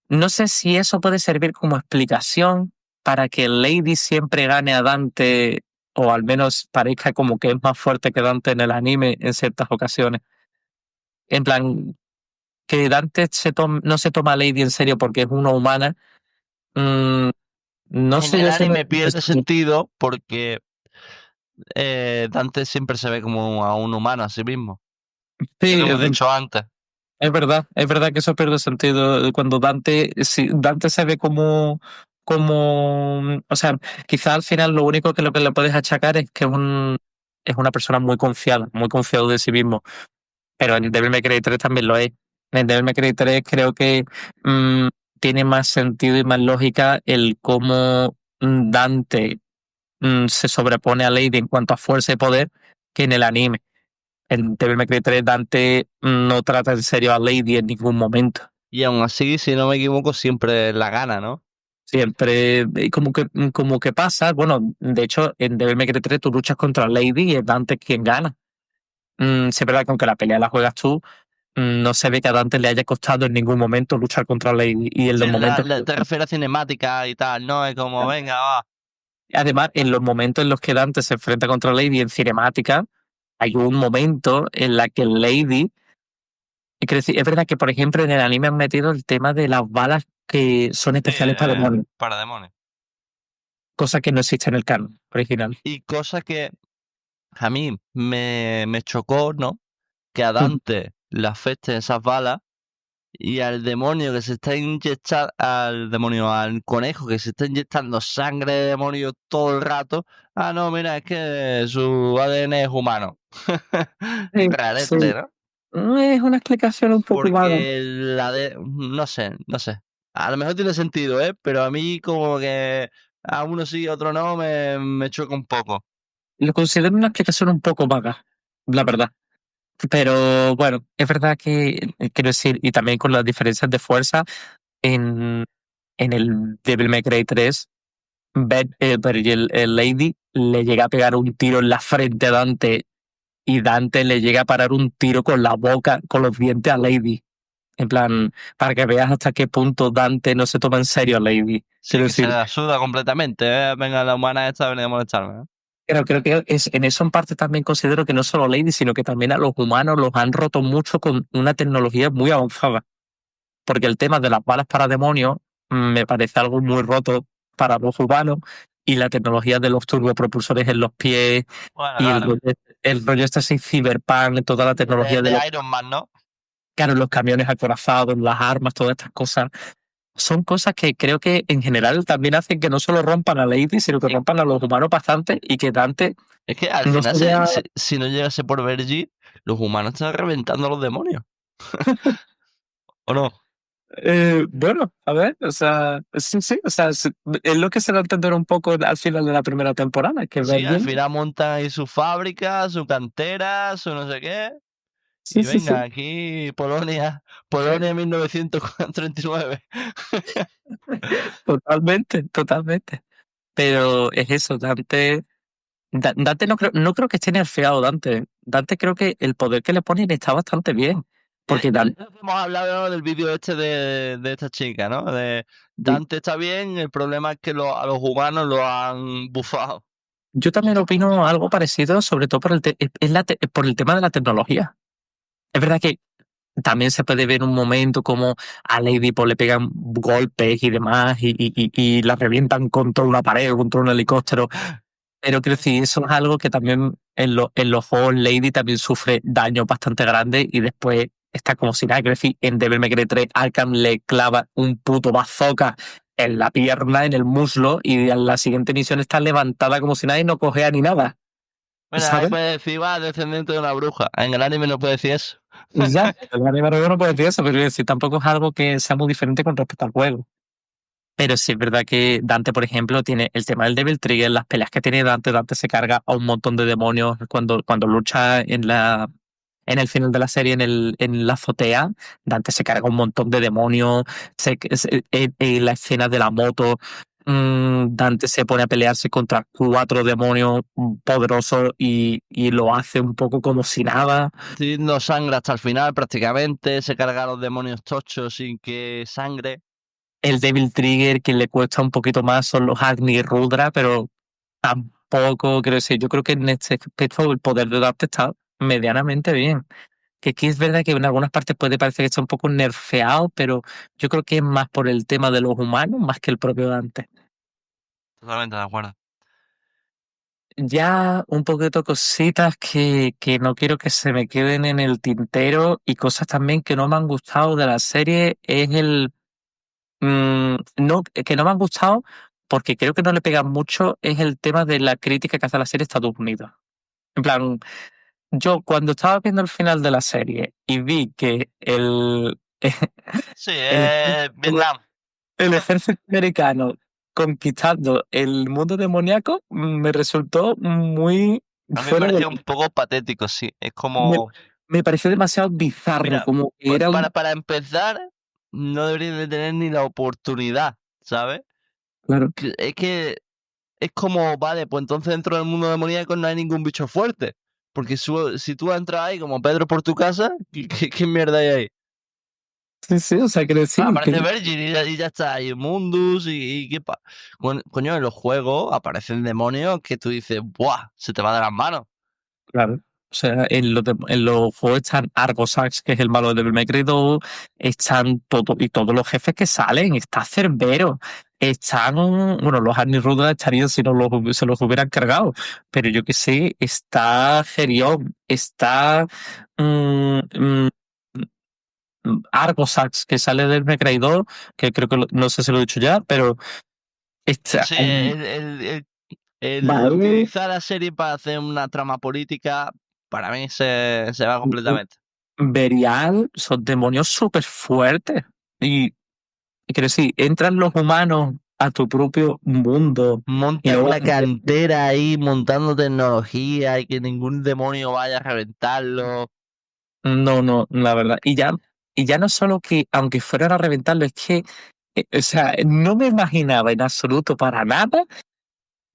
No sé si eso puede servir como explicación para que Lady siempre gane a Dante, o al menos parezca como que es más fuerte que Dante en el anime en ciertas ocasiones. En plan, que Dante no se toma a Lady en serio porque es una humana. mm, no En sé el yo si anime pierde sentido porque Dante siempre se ve como a un humano a sí mismo. Que lo Sí, hemos dicho antes. es verdad que eso pierde sentido cuando Dante, si Dante se ve o sea, quizá al final lo que le puedes achacar es que es una persona muy confiado de sí mismo, pero en Devil May Cry 3 también lo es. En Devil May Cry 3 creo que mm, tiene más sentido y más lógica el cómo Dante se sobrepone a Lady en cuanto a fuerza y poder que en el anime. En Devil May Cry 3 Dante no trata en serio a Lady en ningún momento. Y aún así, si no me equivoco, siempre la gana, ¿no? Siempre como que pasa. Bueno, de hecho, en Devil May Cry 3 tú luchas contra Lady y es Dante quien gana. Sí, es verdad que aunque la pelea la juegas tú, no se ve que a Dante le haya costado en ningún momento luchar contra Lady. Y en Sí, los momentos... te refieres a cinemática y tal, ¿no? Es como, venga, va. Además, en los momentos en los que Dante se enfrenta contra Lady en cinemática, hay un momento en la que Lady... Es verdad que, por ejemplo, en el anime han metido el tema de las balas que son Sí, especiales para demonios, para demonios. cosa que no existe en el canon original. Y cosa que a mí me chocó, ¿no? Que a Mm. Dante le afecten esas balas y al demonio que se está inyectando, al demonio, al conejo que se está inyectando sangre de demonio todo el rato. Ah, no, mira, es que su ADN es humano. Sí, Rarete, sí. ¿no? Es una explicación un poco vaga. Porque no sé, no sé. A lo mejor tiene sentido, ¿eh? Pero a mí como que a uno sí, a otro no, me choca un poco. Lo considero una explicación un poco vaga, la verdad. Pero bueno, es verdad que, quiero decir, y también con las diferencias de fuerza, en, en el Devil May Cry 3, pero el Lady le llega a pegar un tiro en la frente a Dante y Dante le llega a parar un tiro con la boca, con los dientes a Lady. En plan, para que veas hasta qué punto Dante no se toma en serio a Lady. Sí, Quiero que se decir, la suda completamente, ¿eh? Venga, la humana esta ha venido a molestarme, ¿eh? creo que en eso en parte también considero que no solo Lady, sino que también a los humanos los han roto mucho con una tecnología muy avanzada. Porque el tema de las balas para demonios me parece algo muy roto para los humanos y la tecnología de los turbopropulsores en los pies Bueno, y claro. el rollo este así cyberpunk, toda la tecnología de los, Iron Man, ¿no? claro, los camiones acorazados, las armas, todas estas cosas. Son cosas que creo que en general también hacen que no solo rompan a Lady, sino que rompan a los humanos bastante y que Dante Es que al no final, se vea... si no llegase por Vergi, los humanos están reventando a los demonios. ¿O no? Bueno, a ver, o sea, sí, o sea, es lo que se va a entender un poco al final de la primera temporada, que Sí, al Virgin, final montan ahí su fábrica, su cantera, su no sé qué. sí, Y sí, venga, sí, aquí Polonia 1939. totalmente. Pero es eso, Dante no creo que esté nerfeado, Dante. Dante creo que el poder que le ponen está bastante bien. Porque Dante, Hemos hablado del vídeo este de esta chica, ¿no? De Dante está bien, el problema es que a los humanos lo han bufado. yo también opino algo parecido, sobre todo por el tema de la tecnología. Es verdad que también se puede ver un momento como a Lady pues, le pegan golpes y demás y la revientan contra una pared o contra un helicóptero. Pero quiero decir, eso es algo que también en los juegos Lady también sufre daño bastante grande y después está como si nada. Quiero decir, en Devil May Cry 3 Arkham le clava un puto bazooka en la pierna, en el muslo y en la siguiente misión está levantada como si nadie no cogea ni nada. Bueno, ahí ¿Sabes? puede decir, va, descendiente de una bruja. En el anime no puede decir eso. Ya, el anime no puede decir eso, pero quiero decir, tampoco es algo que sea muy diferente con respecto al juego. Pero sí es verdad que Dante, por ejemplo, tiene el tema del Devil Trigger, las peleas que tiene Dante. Dante se carga a un montón de demonios cuando lucha en el final de la serie, en la azotea. Dante se carga un montón de demonios. En la escena de la moto, Dante se pone a pelearse contra 4 demonios poderosos y lo hace un poco como si nada. Sí, no sangra hasta el final prácticamente, se carga a los demonios tochos sin que sangre. El Devil Trigger, que le cuesta un poquito más, son los Agni Rudra, pero tampoco, quiero decir, yo creo que en este aspecto el poder de Dante está medianamente bien. Que aquí es verdad que en algunas partes puede parecer que está un poco nerfeado, pero yo creo que es más por el tema de los humanos más que el propio Dante. Totalmente de acuerdo. Ya un poquito cositas que no quiero que se me queden en el tintero y cosas también que no me han gustado de la serie es no, que no me han gustado porque creo que no le pegan mucho es el tema de la crítica que hace la serie Estados Unidos. En plan, yo cuando estaba viendo el final de la serie y vi que Sí, el, Vietnam. el ejército americano conquistando el mundo demoníaco, me resultó muy A mí me fuera de... pareció un poco patético, sí. Es Me, como, me pareció demasiado bizarro, mira, como que era un... para empezar, no deberían de tener ni la oportunidad, ¿sabes? Claro, Es que es como, vale, pues entonces dentro del mundo demoníaco no hay ningún bicho fuerte. Porque si tú entras ahí como Pedro por tu casa, ¿qué mierda hay ahí? sí, sí, o sea, quiero decir Aparece que... Virgin y ya está, y Mundus y qué coño, en los juegos aparecen demonios que tú dices, ¡buah! Se te va de las manos. Claro. O sea, en los juegos están Argosax, que es el malo de Devil May Cry 2, están y todos los jefes que salen, está Cerbero, están, bueno, los Arni Rudra estarían si no se los hubieran cargado, pero yo qué sé, está Gerion, está mm, mm, Argosax, que sale del Devil May Cry 2, que creo que no sé si lo he dicho ya, pero está, Sí, el vale, utilizar la serie para hacer una trama política, para mí se va completamente. Berial, son demonios súper fuertes. Y quiero decir, entran los humanos a tu propio mundo y Montan no una cantera ahí montando tecnología y que ningún demonio vaya a reventarlo. no, la verdad. Y ya no solo que, aunque fueran a reventarlo, es que, o sea, no me imaginaba en absoluto para nada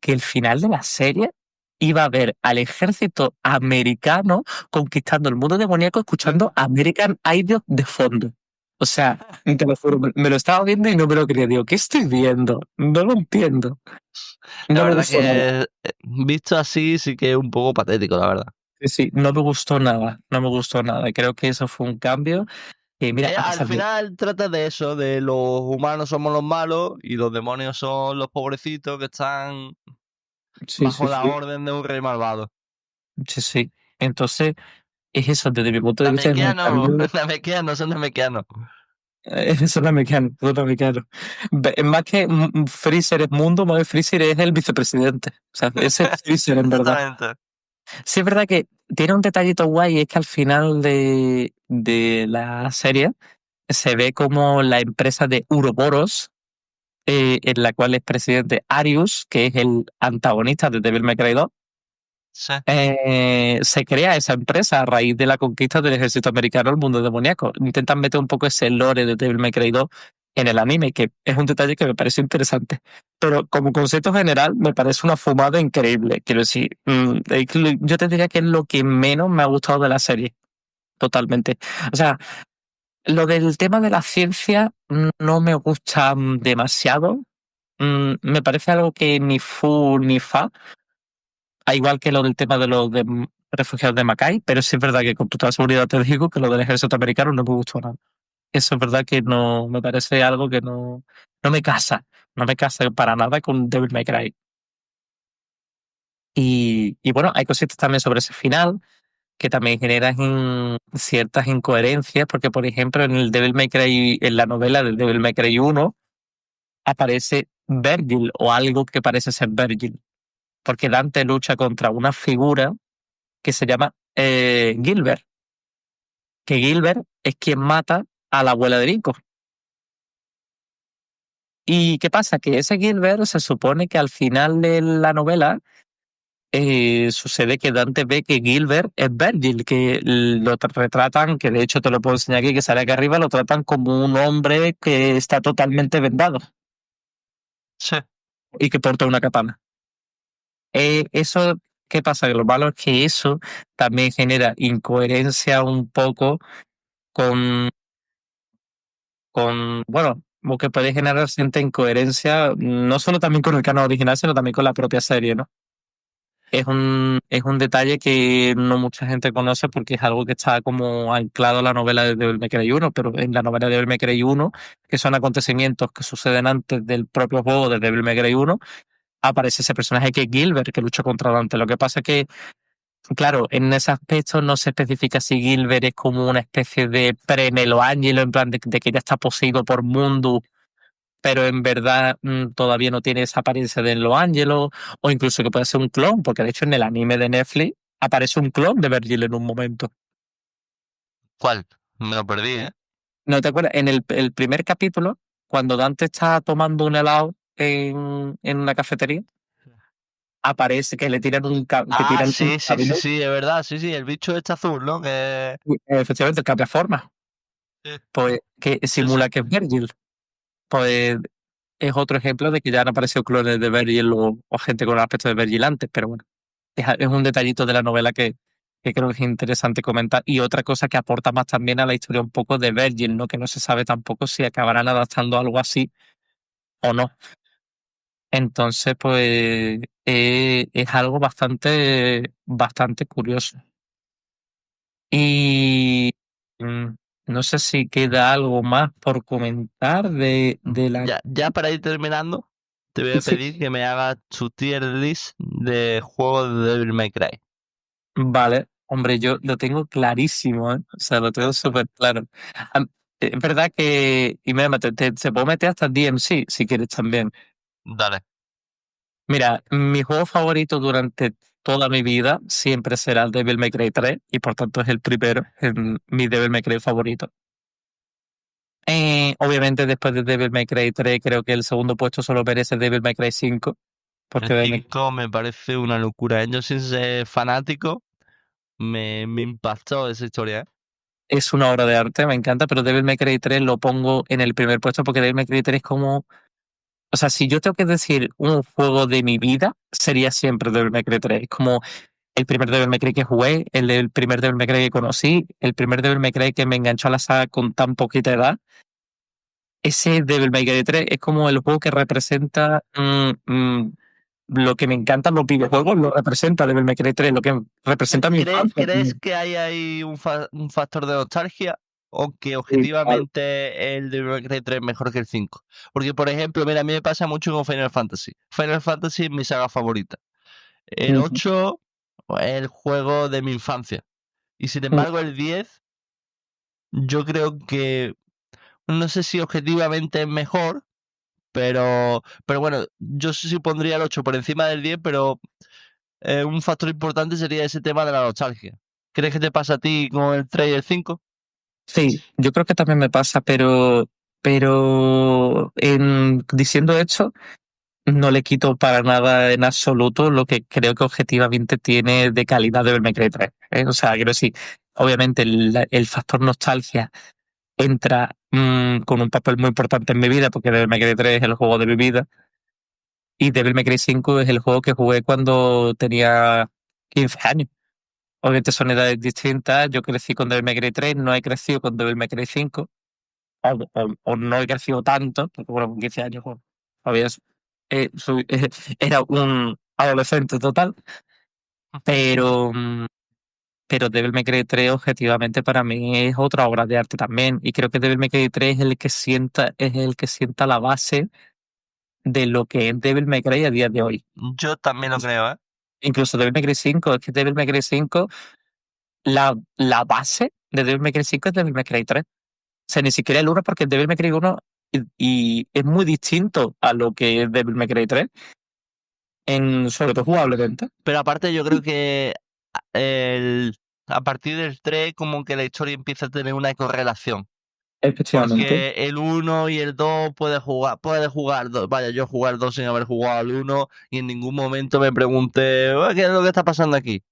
que el final de la serie iba a ver al ejército americano conquistando el mundo demoníaco escuchando American Idol de fondo. O sea, te lo juro, me lo estaba viendo y no me lo creía. Digo, ¿qué estoy viendo? No lo entiendo. La No me verdad gustó nada. que visto así sí que es un poco patético, la verdad. Sí, sí, no me gustó nada, no me gustó nada. Creo que eso fue un cambio. Que mira, a Al pesar de... final trata de eso, de los humanos somos los malos y los demonios son los pobrecitos que están Sí, bajo sí, la sí. orden de un rey malvado. Sí, sí. Entonces, es eso, desde mi punto de vista, es un Namekianos, cambio. namekianos, son namekianos. Eso es una mecánica, otra mecánica. Más que Freezer es mundo, más que Freezer es el vicepresidente. O sea, ese es Freezer en verdad. Exactamente. Sí, es verdad que tiene un detallito guay, es que al final de la serie se ve como la empresa de Uroboros, en la cual es presidente Arius, que es el antagonista de Devil May Cry 2, Sí. se crea esa empresa a raíz de la conquista del ejército americano al mundo demoníaco. Intentan meter un poco ese lore de Devil May Cry 2 en el anime, que es un detalle que me parece interesante. Pero como concepto general, me parece una fumada increíble. Quiero decir, yo te diría que es lo que menos me ha gustado de la serie. Totalmente. O sea, lo del tema de la ciencia no me gusta demasiado. Me parece algo que ni fu ni fa, a igual que lo del tema de los refugiados de Macay, pero sí es verdad que con toda seguridad te digo que lo del ejército americano no me gustó nada. Eso es verdad que no me parece algo que no me casa, no me casa para nada con Devil May Cry. Y bueno, hay cositas también sobre ese final que también generan ciertas incoherencias, porque por ejemplo en el Devil May Cry, en la novela del Devil May Cry 1, aparece Virgil o algo que parece ser Virgil, porque Dante lucha contra una figura que se llama Gilbert, que Gilbert es quien mata a la abuela de Nico. ¿Y qué pasa? Que ese Gilbert se supone que al final de la novela sucede que Dante ve que Gilbert es Virgil, que lo retratan, que de hecho te lo puedo enseñar aquí, que sale aquí arriba, lo tratan como un hombre que está totalmente vendado Sí. y que porta una katana. Eso, ¿qué pasa? Que lo malo es que eso también genera incoherencia un poco con bueno, como que puede generar cierta incoherencia, no solo también con el canon original, sino también con la propia serie, ¿no? Es un detalle que no mucha gente conoce porque es algo que está como anclado a la novela de Devil May Cry 1, pero en la novela de Devil May Cry 1, que son acontecimientos que suceden antes del propio juego de Devil May Cry 1, aparece ese personaje que es Gilbert, que lucha contra Dante. Lo que pasa es que, claro, en ese aspecto no se especifica si Gilbert es como una especie de pre-Nelo Angelo, en plan de que ya está poseído por Mundus, pero en verdad todavía no tiene esa apariencia de Los Ángeles, o incluso que puede ser un clon, porque de hecho en el anime de Netflix aparece un clon de Virgil en un momento. ¿Cuál? Me lo perdí, ¿eh? ¿No te acuerdas? En el primer capítulo, cuando Dante está tomando un helado en una cafetería, aparece que le tiran que Ah, tiran un sí, sí, sí, cable, sí, es verdad, sí, sí, el bicho este azul, ¿no? Que... efectivamente el cambia forma, Sí. pues que Sí, sí. simula que es Virgil. Pues es otro ejemplo de que ya han aparecido clones de Virgil o gente con el aspecto de Virgil antes, pero bueno. Es un detallito de la novela que creo que es interesante comentar. Y otra cosa que aporta más también a la historia un poco de Virgil, ¿no? Que no se sabe tampoco si acabarán adaptando algo así o no. Entonces, pues es algo bastante curioso. Y no sé si queda algo más por comentar de la... Ya para ir terminando, te voy a Sí. pedir que me hagas tu tier list de juegos de Devil May Cry. Vale, hombre, yo lo tengo clarísimo, ¿eh? O sea, lo tengo súper claro. Am- Es verdad que, y mira, se puede meter hasta DMC si quieres también. Dale. Mira, mi juego favorito durante toda mi vida siempre será el Devil May Cry 3 y por tanto es el primero, mi Devil May Cry favorito. Obviamente después de Devil May Cry 3 creo que el segundo puesto solo merece Devil May Cry 5 porque El 5 me parece una locura. Yo sin ser fanático, me impactó esa historia, ¿eh? es una obra de arte, me encanta, pero Devil May Cry 3 lo pongo en el primer puesto porque Devil May Cry 3 es como... O sea, si yo tengo que decir un juego de mi vida, sería siempre Devil May Cry 3. Es como el primer Devil May Cry que jugué, el primer Devil May Cry que conocí, el primer Devil May Cry que me enganchó a la saga con tan poquita edad. Ese Devil May Cry 3 es como el juego que representa lo que me encantan los videojuegos, lo representa Devil May Cry 3, lo que representa mi infancia. ¿Crees que hay ahí un factor de nostalgia? o que Claro. objetivamente el Devil May Cry 3 es mejor que el 5. Porque, por ejemplo, mira, a mí me pasa mucho con Final Fantasy. Final Fantasy es mi saga favorita. El Ujú. 8 es el juego de mi infancia. Y sin Mm. embargo, el 10, yo creo que, no sé si objetivamente es mejor, pero bueno, yo sí pondría el 8 por encima del 10, pero un factor importante sería ese tema de la nostalgia. ¿Crees que te pasa a ti con el 3 y el 5? Sí, yo creo que también me pasa, pero diciendo esto, no le quito para nada en absoluto lo que creo que objetivamente tiene de calidad Devil May Cry 3. O sea, quiero decir, obviamente el factor nostalgia entra con un papel muy importante en mi vida, porque Devil May Cry 3 es el juego de mi vida, y Devil May Cry 5 es el juego que jugué cuando tenía 15 años. Obviamente son edades distintas, yo crecí con Devil May Cry 3, no he crecido con Devil May Cry 5, o no he crecido tanto, porque bueno, con 15 años, bueno, todavía era un adolescente total, pero, pero Devil May Cry 3 objetivamente para mí es otra obra de arte también, y creo que Devil May Cry 3 es el que sienta la base de lo que es Devil May Cry a día de hoy. Yo también lo creo, ¿eh? Incluso Devil May Cry 5, es que Devil May Cry 5, la base de Devil May Cry 5 es Devil May Cry 3. O sea, ni siquiera el 1, porque el Devil May Cry 1 y es muy distinto a lo que es Devil May Cry 3, sobre todo jugablemente. Pero aparte yo creo que el, a partir del 3 como que la historia empieza a tener una correlación. Efectivamente. Porque el 1 y el 2 puedes jugar vaya, yo jugar 2 sin haber jugado al 1 y en ningún momento me pregunté, ¿qué es lo que está pasando aquí?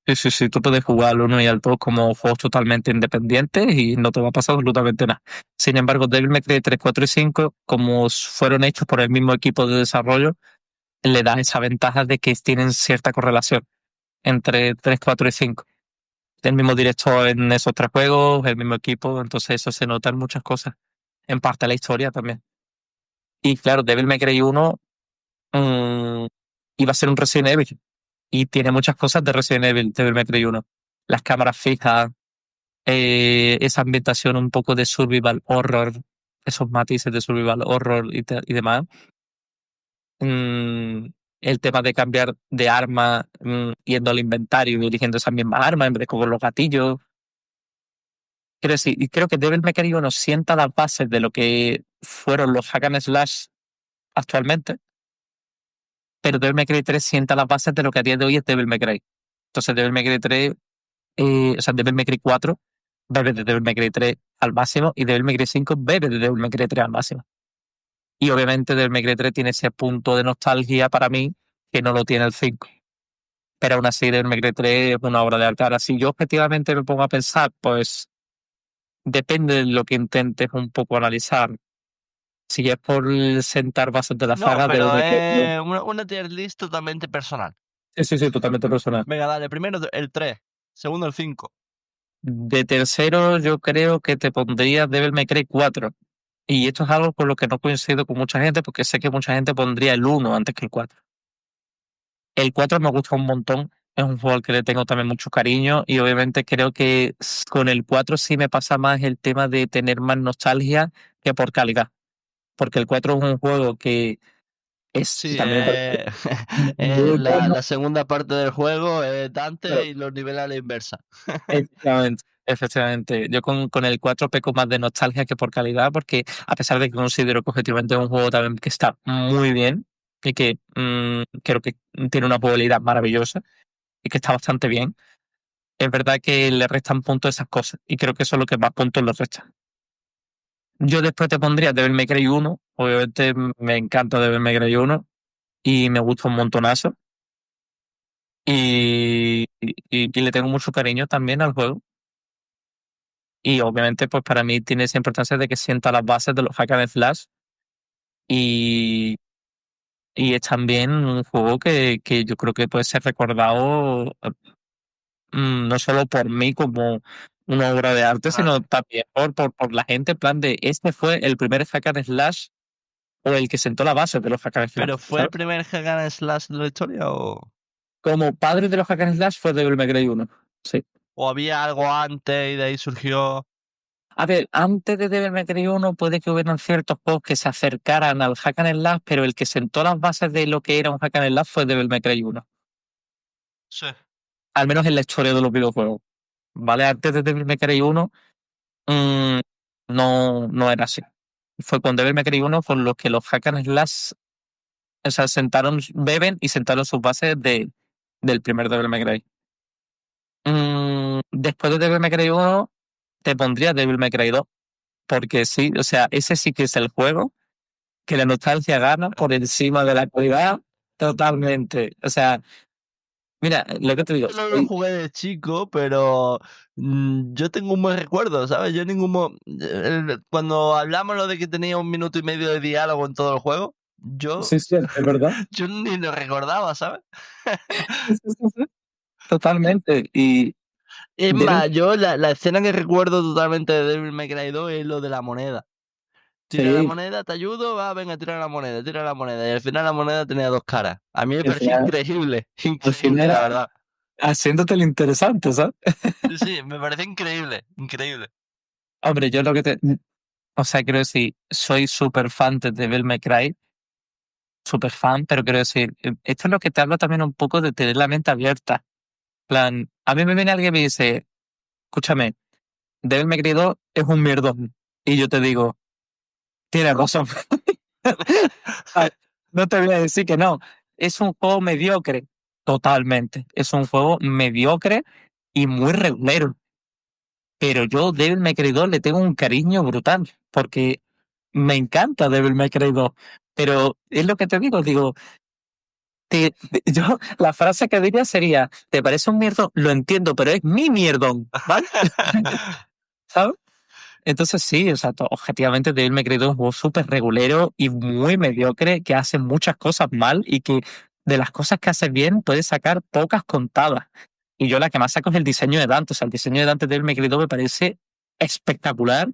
Sí, sí, sí, tú puedes jugar al 1 y al 2 como juegos totalmente independientes y no te va a pasar absolutamente nada. Sin embargo, Devil May Cry 3, 4 y 5, como fueron hechos por el mismo equipo de desarrollo, le da esa ventaja de que tienen cierta correlación entre 3, 4 y 5. El mismo director en esos tres juegos, el mismo equipo, entonces eso se nota en muchas cosas. En parte la historia también. Y claro, Devil May Cry 1 mm, iba a ser un Resident Evil. Y tiene muchas cosas de Resident Evil, Devil May Cry 1. Las cámaras fijas, esa ambientación un poco de survival horror, esos matices de survival horror y demás. Mm, el tema de cambiar de arma, yendo al inventario y eligiendo esas mismas armas en vez de con los gatillos. Quiero decir, y creo que Devil May Cry 1 sienta las bases de lo que fueron los hack and slash actualmente, pero Devil May Cry 3 sienta las bases de lo que a día de hoy es Devil May Cry. Entonces Devil May Cry 3, o sea, Devil May Cry 4 bebe de Devil May Cry 3 al máximo y Devil May Cry 5 bebe de Devil May Cry 3 al máximo. Y obviamente Devil May Cry 3 tiene ese punto de nostalgia para mí que no lo tiene el 5. Pero aún así Devil May Cry 3 es una obra de arte. Ahora, si yo objetivamente me pongo a pensar, pues depende de lo que intentes un poco analizar. Si es por sentar bases de la No, saga, Devil pero May Cry. es una tier list totalmente personal. Sí, sí, sí, totalmente personal. Venga, dale, primero el 3, segundo el 5. De tercero, yo creo que te pondría Devil May Cry 4. Y esto es algo con lo que no coincido con mucha gente, porque sé que mucha gente pondría el 1 antes que el 4. El 4 me gusta un montón. Es un juego al que le tengo también mucho cariño. Y obviamente creo que con el 4 sí me pasa más el tema de tener más nostalgia que por calidad. Porque el 4 es un juego que es Sí, también me parece muy bueno. la segunda parte del juego es Pero Dante y los niveles a la inversa. efectivamente, efectivamente. Yo con el 4 peco más de nostalgia que por calidad, porque a pesar de que considero que objetivamente es un juego también que está muy bien y que creo que tiene una jugabilidad maravillosa y que está bastante bien, es verdad que le restan puntos a esas cosas y creo que eso es lo que más puntos le resta. Yo después te pondría Devil May Cry 1, obviamente me encanta Devil May Cry 1 y me gusta un montonazo y le tengo mucho cariño también al juego. Y obviamente, pues para mí tiene esa importancia de que sienta las bases de los hack and slash y, y es también un juego que yo creo que puede ser recordado no solo por mí como una obra de arte, Claro. sino también por la gente, en plan de este fue el primer hack and slash o el que sentó la base de los hack and slash, ¿Pero fue el ¿sabes? primer hack and slash de la historia Como padre de los hack and slash fue Devil May Cry 1. Sí. o había algo antes y de ahí surgió? A ver, antes de Devil May Cry 1 puede que hubieran ciertos juegos que se acercaran al Hack and Slash, pero el que sentó las bases de lo que era un Hack and Slash fue Devil May Cry 1. Sí. Al menos en la historia de los videojuegos. ¿Vale? Antes de Devil May Cry 1 no era así. Fue con Devil May Cry 1 por lo que los Hack and Slash, o sea, beben y sentaron sus bases del primer Devil May Cry. Después de Devil May Cry 1 te pondría Devil May Cry 2, porque sí, o sea, ese sí que es el juego que la nostalgia gana por encima de la calidad totalmente. O sea, mira, lo que te digo, Yo no lo jugué de chico, pero yo tengo un buen recuerdo, ¿sabes? Yo cuando hablamos lo de que tenía 1 minuto y medio de diálogo en todo el juego, yo, sí, es verdad. yo ni lo recordaba, ¿sabes? Sí, sí, sí, totalmente. Y Es Devil- más, yo la escena que recuerdo totalmente de Devil May Cry 2 es lo de la moneda. Tira la sí, moneda, te ayudo, va, venga, tira la moneda, tira la moneda. Y al final la moneda tenía 2 caras. A mí me al pareció final, increíble, al final increíble, la era verdad. haciéndote lo interesante, ¿sabes? Sí, sí, me parece increíble, increíble. Hombre, yo lo que o sea, quiero decir, soy súper fan de Devil May Cry, súper fan, pero quiero decir, esto es lo que te habla también un poco de tener la mente abierta. Plan, a mí me viene alguien y me dice, escúchame, Devil May Cry 2 es un mierdón. Y yo te digo, tienes razón. Ah, no te voy a decir que no. Es un juego mediocre, totalmente. Es un juego mediocre y muy regulero. Pero yo Devil May Cry 2 le tengo un cariño brutal, porque me encanta Devil May Cry 2. Pero es lo que te digo, yo la frase que diría sería, ¿te parece un mierdón? Lo entiendo, pero es mi mierdón, ¿vale? ¿Sabes? Entonces sí, o sea, objetivamente Devil May Cry 2 es un juego súper regulero y muy mediocre, que hace muchas cosas mal y que de las cosas que hace bien puede sacar pocas contadas. Y yo la que más saco es el diseño de Dante. O sea, el diseño de Dante de Devil May Cry 2 me parece espectacular.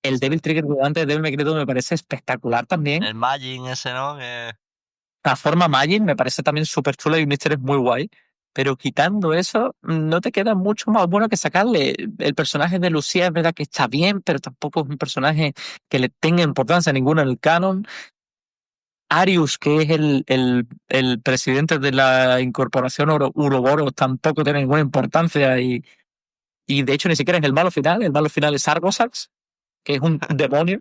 El Devil Trigger de Dante de Devil May Cry 2 me parece espectacular también. El Magin ese, ¿no? Que... La forma Magin me parece también súper chula y un easter es muy guay. Pero quitando eso, no te queda mucho más bueno que sacarle. El personaje de Lucía es verdad que está bien, pero tampoco es un personaje que le tenga importancia ninguna en el canon. Arius, que es el presidente de la incorporación Uroboros, tampoco tiene ninguna importancia y de hecho ni siquiera es el malo final. El malo final es Argosax, que es un demonio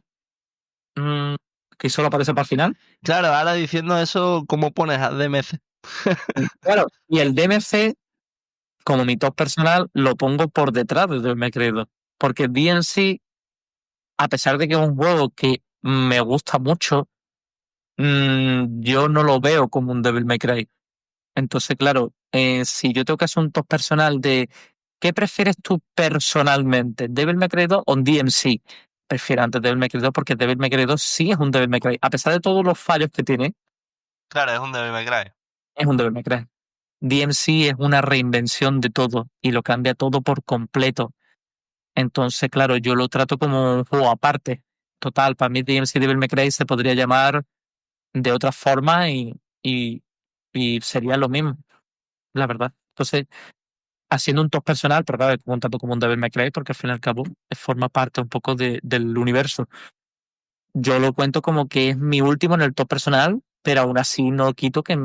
mm, que solo aparece para el final. Claro, ahora diciendo eso, ¿cómo pones a DMC? Claro, y el DMC, como mi top personal, lo pongo por detrás de Devil May Cry 2. Porque DMC, a pesar de que es un juego que me gusta mucho, yo no lo veo como un Devil May Cry. Entonces, claro, si yo tengo que hacer un top personal de ¿qué prefieres tú personalmente? ¿Devil May Cry 2 o DMC? Prefiero antes Devil May Cry 2 porque Devil May Cry 2 sí es un Devil May Cry. A pesar de todos los fallos que tiene, Claro, es un Devil May Cry. es un Devil May Cry. DMC es una reinvención de todo y lo cambia todo por completo. Entonces, claro, yo lo trato como un juego aparte. Total, para mí DMC Devil May Cry se podría llamar de otra forma y, y sería lo mismo, la verdad. Entonces, haciendo un top personal, pero claro, contando como un Devil May Cry, porque al fin y al cabo forma parte un poco del universo. Yo lo cuento como que es mi último en el top personal, pero aún así no quito que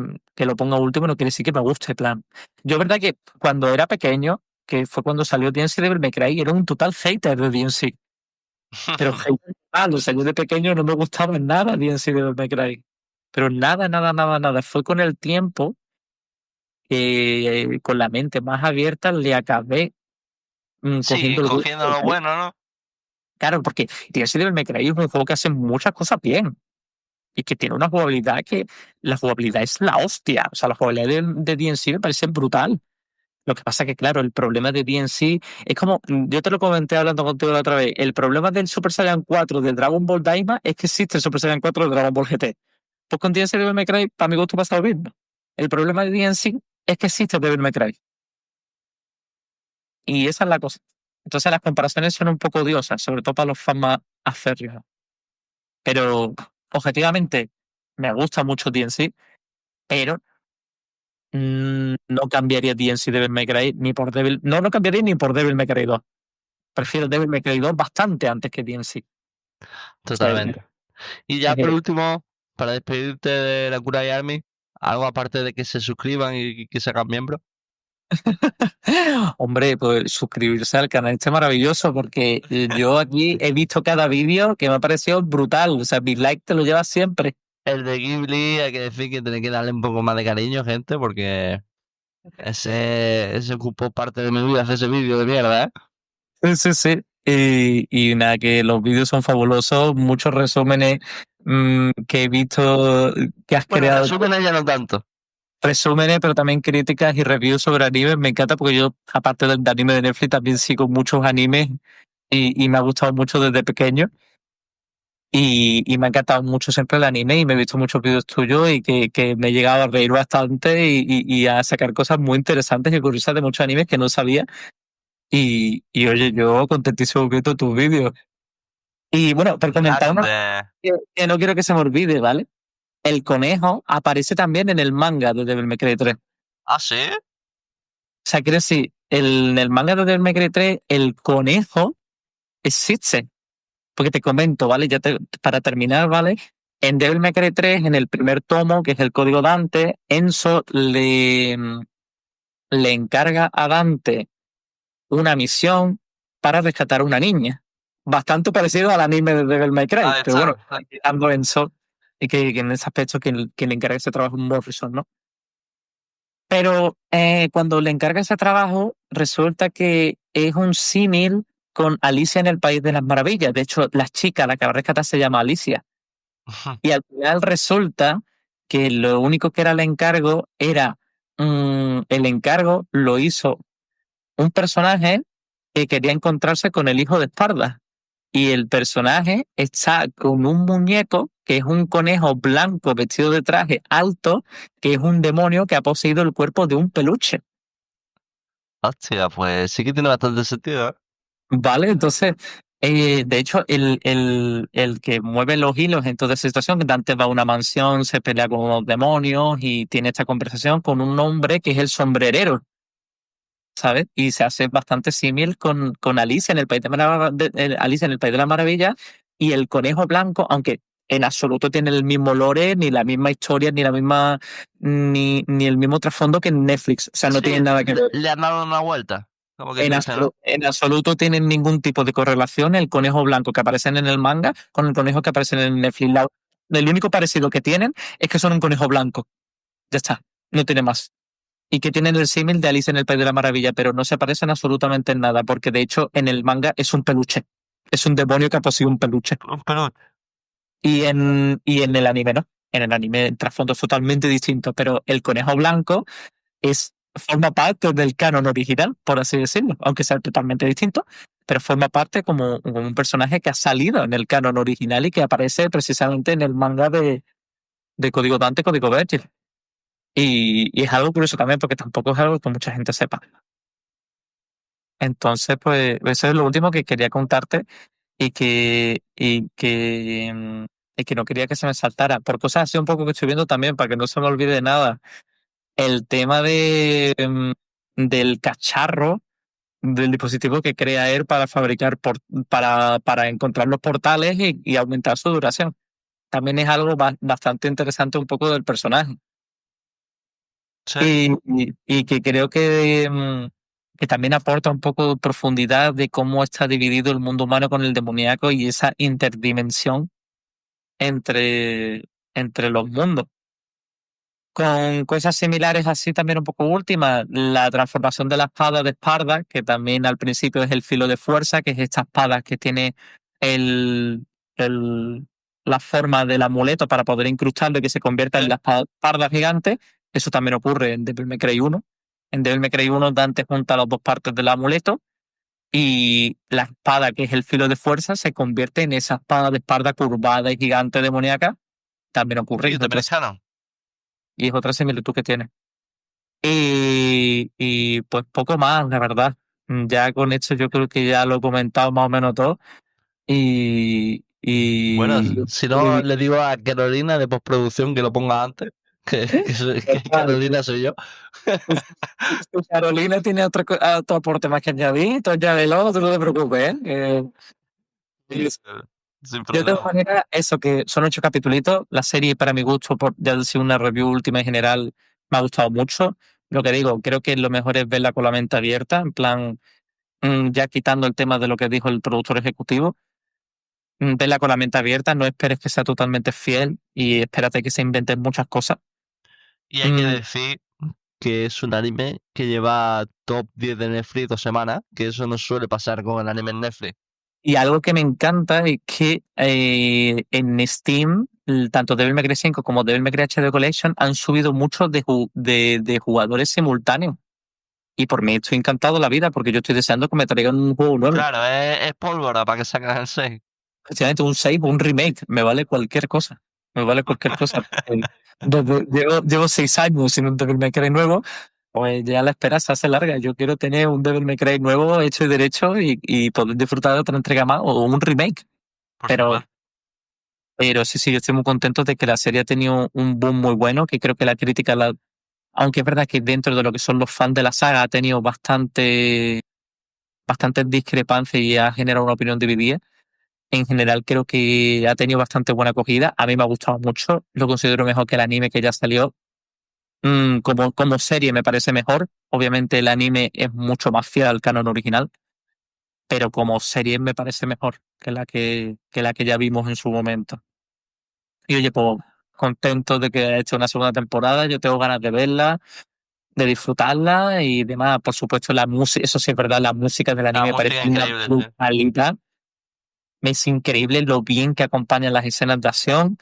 lo ponga último, no quiere decir que me guste, plan. Yo, verdad que cuando era pequeño, que fue cuando salió DNC Devil May Cry, era un total hater de DNC. Pero hater total, o sea, yo de pequeño no me gustaba nada DNC Devil May Cry. Pero nada, nada, nada, nada. Fue con el tiempo que con la mente más abierta le acabé Sí, cogiendo el gusto. cogiendo lo bueno, ¿no? Claro, porque DNC Devil May Cry es un juego que hace muchas cosas bien. Y que tiene una jugabilidad que la jugabilidad es la hostia. O sea, la jugabilidad de DNC me parece brutal. Lo que pasa que, claro, el problema de DNC es como, yo te lo comenté hablando contigo la otra vez, el problema del Super Saiyan 4 del Dragon Ball Daima es que existe el Super Saiyan 4 del Dragon Ball GT. Pues con DNC Devil May Cry, para mi gusto, pasa lo mismo. El problema de DNC es que existe Devil May Cry. Y esa es la cosa. Entonces las comparaciones son un poco odiosas, sobre todo para los fans más acérrimos. Pero, objetivamente, me gusta mucho DNC, pero no cambiaría DNC Devil May Cry ni por Devil. No lo cambiaría ni por Devil May Cry 2. prefiero Devil May Cry 2 bastante antes que DMC. Totalmente. Y ya es por que- último, para despedirte de la Kurai Army, algo aparte de que se suscriban y que se hagan miembros. Hombre, pues suscribirse al canal este maravilloso, porque yo aquí he visto cada vídeo que me ha parecido brutal. O sea, mi like te lo llevas siempre. El de Ghibli, hay que decir que tiene que darle un poco más de cariño, gente, porque ese ocupó parte de mi vida hacer ese vídeo de mierda, ¿eh? Sí, sí, sí. Y nada, que los vídeos son fabulosos, muchos resúmenes que he visto que has Bueno, creado. resúmenes ya no tanto. Resúmenes, pero también críticas y reviews sobre animes. Me encanta porque yo, aparte del de anime de Netflix, también sigo muchos animes y me ha gustado mucho desde pequeño. Y me ha encantado mucho siempre el anime y me he visto muchos vídeos tuyos y que me he llegado a reír bastante y a sacar cosas muy interesantes y curiosas de muchos animes que no sabía. Y oye, yo contentísimo viendo tus vídeos. Y bueno, por comentar una Grande. que no quiero que se me olvide, ¿vale? El conejo aparece también en el manga de Devil May Cry 3. ¿Ah, sí? O sea, quiero decir, en el manga de Devil May Cry 3, el conejo existe. Porque te comento, ¿vale? Para terminar, ¿vale? En Devil May Cry 3, en el primer tomo, que es el código Dante, Enzo le encarga a Dante una misión para rescatar a una niña. Bastante parecido al anime de Devil May Cry, Ahí pero está. bueno, quitando Enzo, y que en ese aspecto quien le encarga ese trabajo es Morrison, ¿no? Pero cuando le encarga ese trabajo, resulta que es un símil con Alicia en el País de las Maravillas. De hecho, la chica, la que va a rescatar, se llama Alicia. Y al final resulta que lo único que era el encargo era, el encargo lo hizo un personaje que quería encontrarse con el hijo de Esparda. Y el personaje está con un muñeco que es un conejo blanco vestido de traje alto, que es un demonio que ha poseído el cuerpo de un peluche. Hostia, pues sí que tiene bastante sentido, ¿eh? ¿Vale? Entonces, de hecho, el que mueve los hilos en toda esa situación, que Dante va a una mansión, se pelea con unos demonios y tiene esta conversación con un hombre que es el sombrerero, ¿sabes? Y se hace bastante símil con Alicia en el País Alicia en el País de la Maravilla y el conejo blanco, aunque en absoluto tiene el mismo lore, ni la misma historia, ni la misma, ni el mismo trasfondo que en Netflix. O sea, no Sí, tiene nada que ver. le han dado una vuelta. Como que En, dice, ¿no? en absoluto tienen ningún tipo de correlación el conejo blanco que aparecen en el manga con el conejo que aparecen en Netflix. El único parecido que tienen es que son un conejo blanco. Ya está, no tiene más. Y que tienen el símil de Alice en el País de la Maravilla, pero no se parecen absolutamente en nada, porque de hecho en el manga es un peluche. Es un demonio que ha poseído un peluche. Pero Y en el anime no. En el anime el trasfondo es totalmente distinto, pero el conejo blanco forma parte del canon original, por así decirlo, aunque sea totalmente distinto, pero forma parte como un personaje que ha salido en el canon original y que aparece precisamente en el manga de Código Dante, Código Vergil. Y es algo curioso también porque tampoco es algo que mucha gente sepa. Entonces, pues eso es lo último que quería contarte y que no quería que se me saltara. Por cosas así un poco que estoy viendo también, para que no se me olvide nada. El tema del cacharro del dispositivo que crea él para fabricar, para encontrar los portales y aumentar su duración. También es algo bastante interesante un poco del personaje. sí. Y que creo que también aporta un poco de profundidad de cómo está dividido el mundo humano con el demoníaco y esa interdimensión entre, entre los mundos. Con cosas similares así también un poco últimas, la transformación de la espada de Esparda, que también al principio es el filo de fuerza, que es esta espada que tiene el, el- la forma del amuleto para poder incrustarlo y que se convierta en la espada gigante. Eso también ocurre en Devil May Cry 1. En Devil May Cry 1 Dante junta las dos partes del amuleto y la espada, que es el filo de fuerza, se convierte en esa espada de Esparda curvada y gigante demoníaca. También ocurre Sí, también es canon. y es otra similitud que tiene. Y pues poco más, la verdad. Ya con esto yo creo que ya lo he comentado más o menos todo. Y, Bueno, y, si no, le digo a Carolina de postproducción que lo ponga antes. Que Carolina soy yo. Si Carolina tiene otro aporte más que añadir, entonces ya tú no te preocupes, ¿eh? Sin De todas problema. maneras, eso que son 8 capítulos, la serie para mi gusto, por ya decir una review última en general, me ha gustado mucho. Lo que digo, creo que lo mejor es verla con la mente abierta, en plan, ya quitando el tema de lo que dijo el productor ejecutivo, verla con la mente abierta, no esperes que sea totalmente fiel y espérate que se inventen muchas cosas. Y hay que Mm, decir que es un anime que lleva top 10 de Netflix 2 semanas, que eso no suele pasar con el anime en Netflix. Y algo que me encanta es que en Steam, tanto Devil May Cry 5 como Devil May Cry HD Collection han subido muchos de jugadores simultáneos. Y por mí estoy encantado de la vida porque yo estoy deseando que me traigan un juego nuevo. Claro, es pólvora para que saquen el 6. Efectivamente, un save, un remake, me vale cualquier cosa. Me vale cualquier cosa. Llevo 6 años sin un Devil May Cry nuevo, pues ya la espera se hace larga. Yo quiero tener un Devil May Cry nuevo hecho y derecho y poder disfrutar de otra entrega más o un remake. Por Pero, supuesto. pero sí, yo estoy muy contento de que la serie ha tenido un boom muy bueno, que creo que la crítica, aunque es verdad que dentro de lo que son los fans de la saga ha tenido bastantes discrepancias y ha generado una opinión dividida. En general creo que ha tenido bastante buena acogida. A mí me ha gustado mucho. Lo considero mejor que el anime que ya salió. Como serie me parece mejor. Obviamente el anime es mucho más fiel al canon original, pero como serie me parece mejor que la que ya vimos en su momento. Y oye, pues contento de que haya hecho una segunda temporada. Yo tengo ganas de verla, de disfrutarla y demás. Por supuesto, la música, eso sí es verdad, la música del La anime me música parece es una increíble, sí. brutalidad. Es increíble lo bien que acompañan las escenas de acción.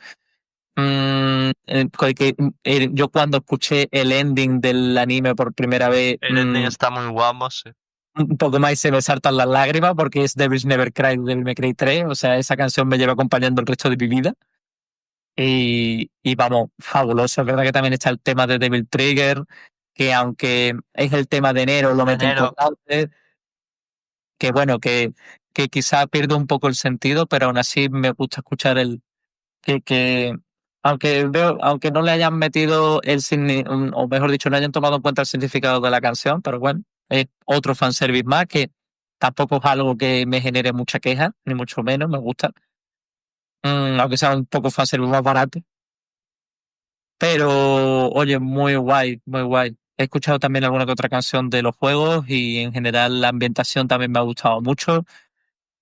Yo cuando escuché el ending del anime por primera vez, El ending está muy guapo, sí. un poco más y se me saltan las lágrimas porque es Devil's Never Cry de Devil May Cry 3. O sea, esa canción me lleva acompañando el resto de mi vida. Y vamos, fabuloso. Es verdad que también está el tema de Devil Trigger, que aunque es el tema de enero, lo mete Enero. importante, que bueno, que quizá pierde un poco el sentido, pero aún así me gusta escuchar que aunque no le hayan metido o mejor dicho, no hayan tomado en cuenta el significado de la canción, pero bueno, es otro fanservice más que tampoco es algo que me genere mucha queja, ni mucho menos, me gusta. Aunque sea un poco fanservice más barato. Pero, oye, muy guay, muy guay. He escuchado también alguna que otra canción de los juegos y en general la ambientación también me ha gustado mucho.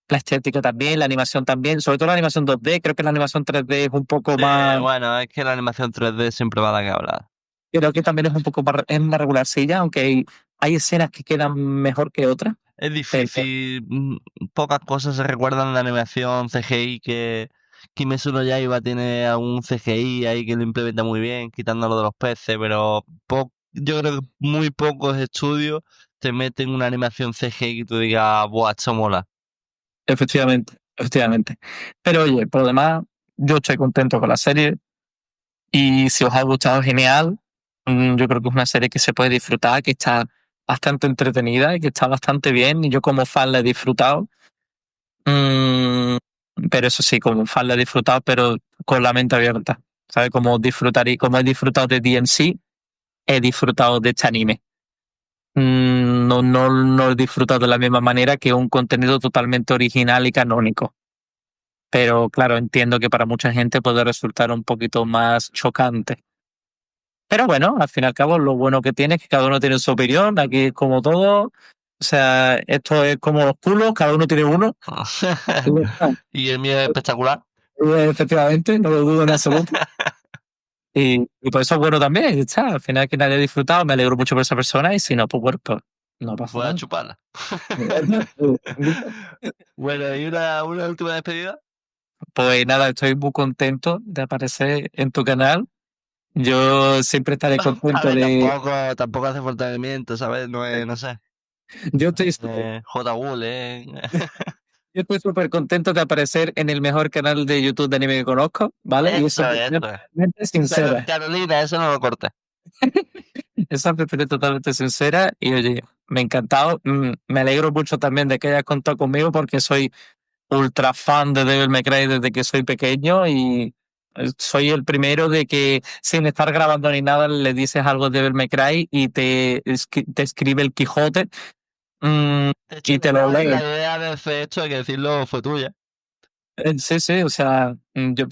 La estética también, la animación también, sobre todo la animación 2D, creo que la animación 3D es un poco Sí, más, bueno, es que la animación 3D siempre va a dar que hablar. creo que también es un poco más, es más regularcilla, aunque hay escenas que quedan mejor que otras. Es Pero difícil, pocas cosas se recuerdan de la animación CGI que Kimetsu no Yaiba tiene un CGI ahí que lo implementa muy bien, quitándolo de los peces, pero yo creo que muy pocos estudios te meten una animación CGI que tú digas, buah, esto mola. efectivamente. Pero oye, por lo demás, yo estoy contento con la serie y si os ha gustado, genial. Yo creo que es una serie que se puede disfrutar, que está bastante entretenida y que está bastante bien y yo como fan la he disfrutado. Mm, pero eso sí, como fan la he disfrutado, pero con la mente abierta. ¿Sabes? Como he disfrutado de DMC, he disfrutado de este anime. No he disfrutado de la misma manera que un contenido totalmente original y canónico. Pero claro, entiendo que para mucha gente puede resultar un poquito más chocante. Pero bueno, al fin y al cabo, lo bueno que tiene es que cada uno tiene su opinión. Aquí es como todo. O sea, esto es como los culos, cada uno tiene uno. Y el mío es espectacular. Efectivamente, no lo dudo en absoluto. Y por eso es bueno también, ya está. Al final que nadie ha disfrutado, me alegro mucho por esa persona y si no, pues bueno, pues no pasa Voy a nada. chuparla. Bueno, ¿y una última despedida? Pues nada, estoy muy contento de aparecer en tu canal. Yo siempre estaré A contento ver, de... tampoco hace falta que miento, ¿sabes? No sé. Yo estoy J-Bull, Yo estoy súper contento de aparecer en el mejor canal de YouTube de anime que conozco, ¿vale? Y eso Esto es es, esto es. totalmente sincera. Carolina, eso no lo cortes. Esa me parece totalmente sincera y oye, me ha encantado. Me alegro mucho también de que hayas contado conmigo porque soy ultra fan de Devil May Cry desde que soy pequeño y soy el primero de que sin estar grabando ni nada le dices algo de Devil May Cry y te escribe el Quijote De hecho, y te lo la lee. idea de ese hecho, hay que decirlo, fue tuya. Sí, sí, o sea, yo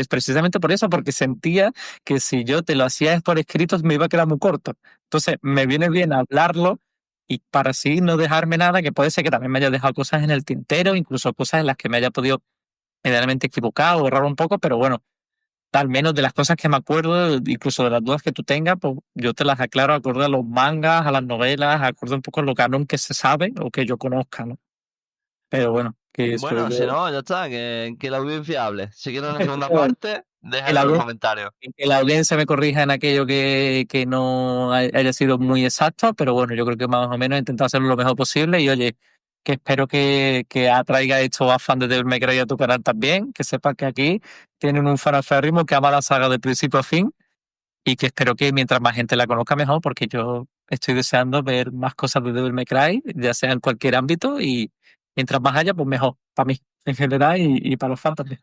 precisamente por eso, porque sentía que si yo te lo hacía por escritos me iba a quedar muy corto. Entonces, me viene bien hablarlo y para así no dejarme nada, que puede ser que también me haya dejado cosas en el tintero, incluso cosas en las que me haya podido medianamente equivocar o errar un poco, pero bueno, al menos de las cosas que me acuerdo, incluso de las dudas que tú tengas, pues yo te las aclaro acorde a los mangas, a las novelas, acorde un poco a lo canon que se sabe o que yo conozca, ¿no? Pero bueno, que eso Bueno, si yo... no, ya está, que la audiencia hable. Si quieren una segunda parte, Que déjenlo la, en los audien- comentarios. que la audiencia me corrija en aquello que no haya sido muy exacto, pero bueno, yo creo que más o menos he intentado hacerlo lo mejor posible y oye, que espero que atraiga esto a fans de Devil May Cry a tu canal también, que sepas que aquí tienen un fan aférrimo que ama la saga de principio a fin y que espero que mientras más gente la conozca mejor, porque yo estoy deseando ver más cosas de Devil May Cry, ya sea en cualquier ámbito y mientras más haya, pues mejor, para mí en general y para los fans también.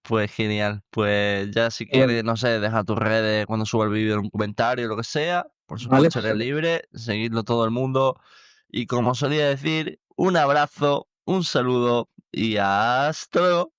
Pues genial. Pues ya si Bueno, quieres, no sé, deja tus redes cuando suba el vídeo en un comentario, lo que sea. Por vale. supuesto, eres libre, seguidlo todo el mundo. Y como solía decir, un abrazo, un saludo y hasta luego.